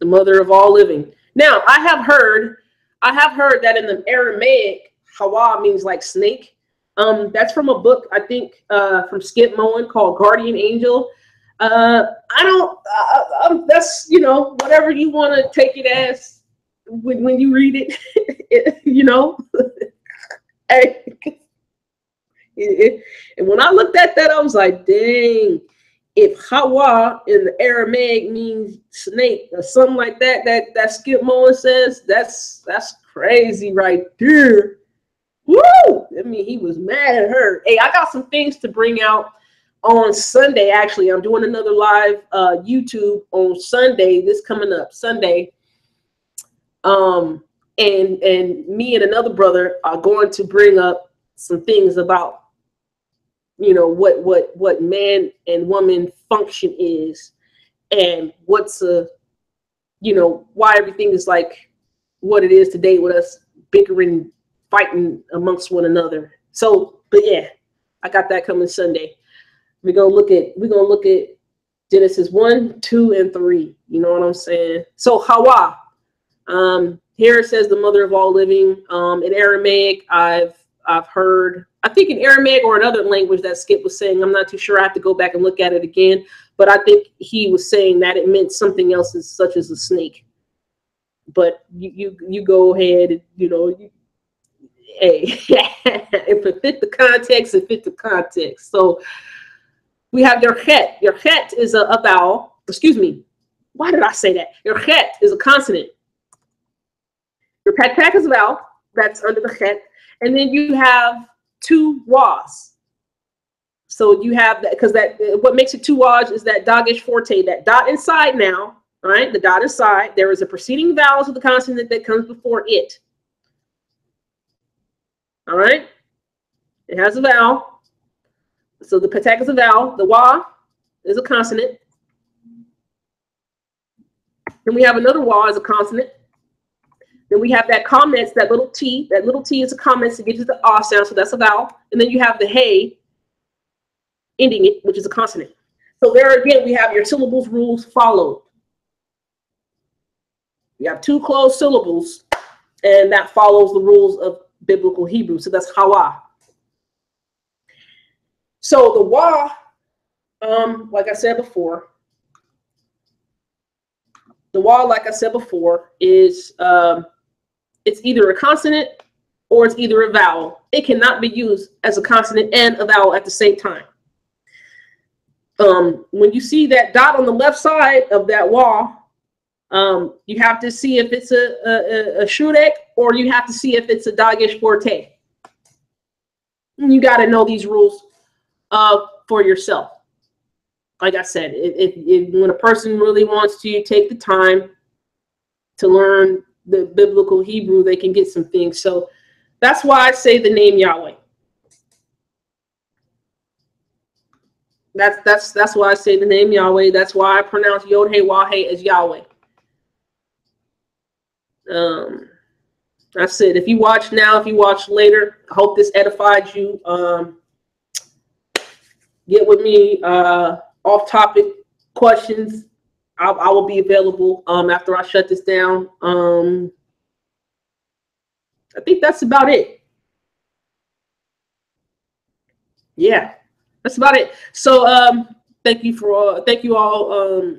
The mother of all living. Now, I have heard that in the Aramaic, Hawa means like snake. That's from a book, I think, from Skip Moen called Guardian Angel. That's, you know, whatever you want to take it as when you read it, you know. And when I looked at that, I was like, dang, if Hawa in the Aramaic means snake or something like that, that Skip Moen says, that's crazy right there. Woo! I mean, he was mad at her. Hey, I got some things to bring out on Sunday. Actually, I'm doing another live YouTube on Sunday, this coming up Sunday. And me and another brother are going to bring up some things about, you know, what man and woman function is, and what's you know, why everything is like what it is today with us bickering, fighting amongst one another. So, but yeah, I got that coming Sunday. We're gonna look at Genesis 1, 2, and 3. You know what I'm saying? So Hawa, here it says the mother of all living. In Aramaic, I've heard, I think in Aramaic or another language that Skip was saying, I'm not too sure. I have to go back and look at it again. But I think he was saying that it meant something else, such as a snake. But you go ahead and, you know, hey, if it fit the context, it fit the context. So we have your het. Your het is a vowel. Excuse me. Why did I say that? Your het is a consonant. Your patak is a vowel. That's under the het. And then you have two was. So you have that, because that, what makes it two was is that doggish forte, that dot inside now, right? The dot inside. There is a preceding vowel to the consonant that comes before it. All right? It has a vowel. So the patak is a vowel. The wa is a consonant. Then we have another wa as a consonant. Then we have that comments, that little T. That little T is a comments to get to the ah sound, so that's a vowel. And then you have the hey ending it, which is a consonant. So there again, we have your syllables rules followed. You have two closed syllables, and that follows the rules of biblical Hebrew. So that's Hawa. So the Wa, like I said before, is it's either a consonant or it's either a vowel. It cannot be used as a consonant and a vowel at the same time. When you see that dot on the left side of that Wa, you have to see if it's a shurek or you have to see if it's a dagesh forte. You got to know these rules for yourself. Like I said, when a person really wants to take the time to learn the biblical Hebrew, they can get some things. So that's why I say the name Yahweh. That's why I say the name Yahweh. That's why I pronounce YHWH as Yahweh. That's it. If you watch now, if you watch later, I hope this edified you. Get with me. Off-topic questions. I will be available after I shut this down. I think that's about it. Yeah, that's about it. So thank you all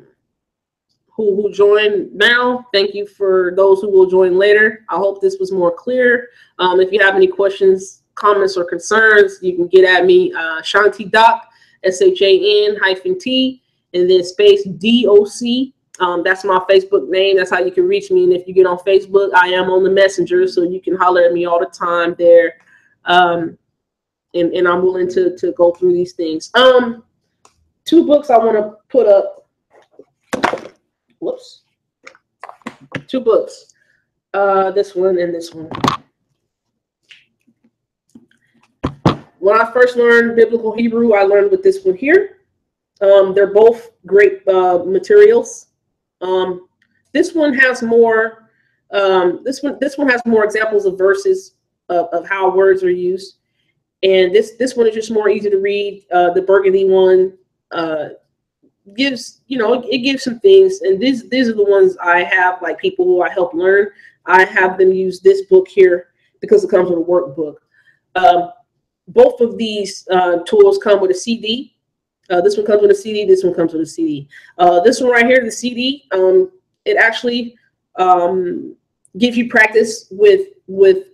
who joined now. Thank you for those who will join later. I hope this was more clear. If you have any questions, comments, or concerns, you can get at me, Shanti Doc, SHAN-T, and then space DOC. That's my Facebook name. That's how you can reach me. And if you get on Facebook, I am on the Messenger, so you can holler at me all the time there. And I'm willing to go through these things. Two books I want to put up. Whoops. Two books. This one and this one. When I first learned biblical Hebrew, I learned with this one here. They're both great materials. This one has more. This one has more examples of verses of how words are used, and this one is just more easy to read. The burgundy one gives it gives some things, and these are the ones I have, like people who I help learn. I have them use this book here because it comes with a workbook. Both of these tools come with a CD. This one comes with a CD. This one comes with a CD. This one right here, the CD, it actually gives you practice with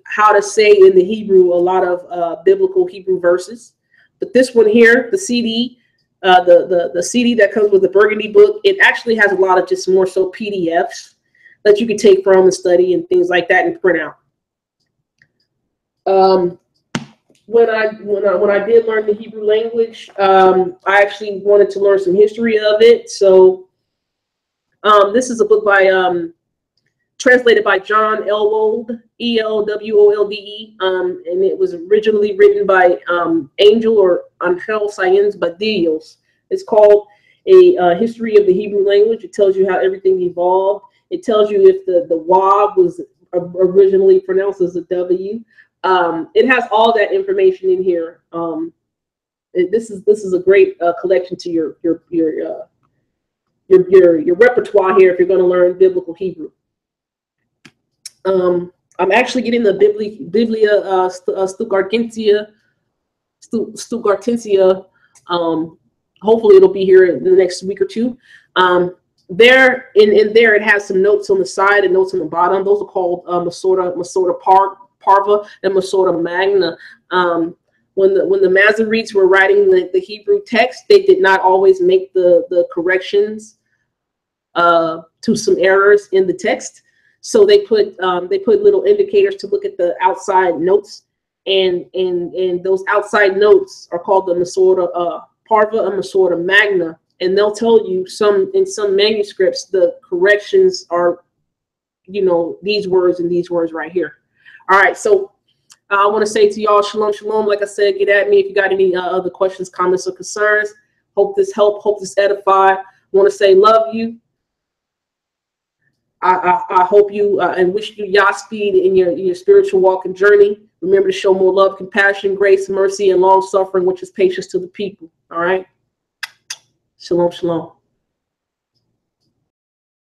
how to say in the Hebrew a lot of biblical Hebrew verses. But this one here, the CD, the CD that comes with the Burgundy book, it actually has a lot of just more so PDFs that you can take from and study and things like that and print out. When I did learn the Hebrew language, I actually wanted to learn some history of it. So this is a book by translated by John Elwolde, Elwolde, and it was originally written by Angel or Angel Sáenz Badillos. It's called A History of the Hebrew Language. It tells you how everything evolved. It tells you if the Wav was originally pronounced as a W. It has all that information in here. This is a great collection to your repertoire here if you're going to learn biblical Hebrew. I'm actually getting the Biblia Stuttgartensia. Hopefully it'll be here in the next week or two. There it has some notes on the side and notes on the bottom. Those are called Masorta Parva and Masorta Magna. When the Masoretes were writing the Hebrew text, they did not always make the corrections to some errors in the text. So they put little indicators to look at the outside notes, and those outside notes are called the Masorta Parva and Masorta Magna, and they'll tell you in some manuscripts the corrections are, these words and these words right here. All right, so I want to say to y'all, shalom, shalom. Like I said, get at me if you got any other questions, comments, or concerns. Hope this helped. Hope this edified. Want to say love you. I hope you and wish you Godspeed in your spiritual walk and journey. Remember to show more love, compassion, grace, mercy, and long suffering, which is patience to the people. All right. Shalom, shalom.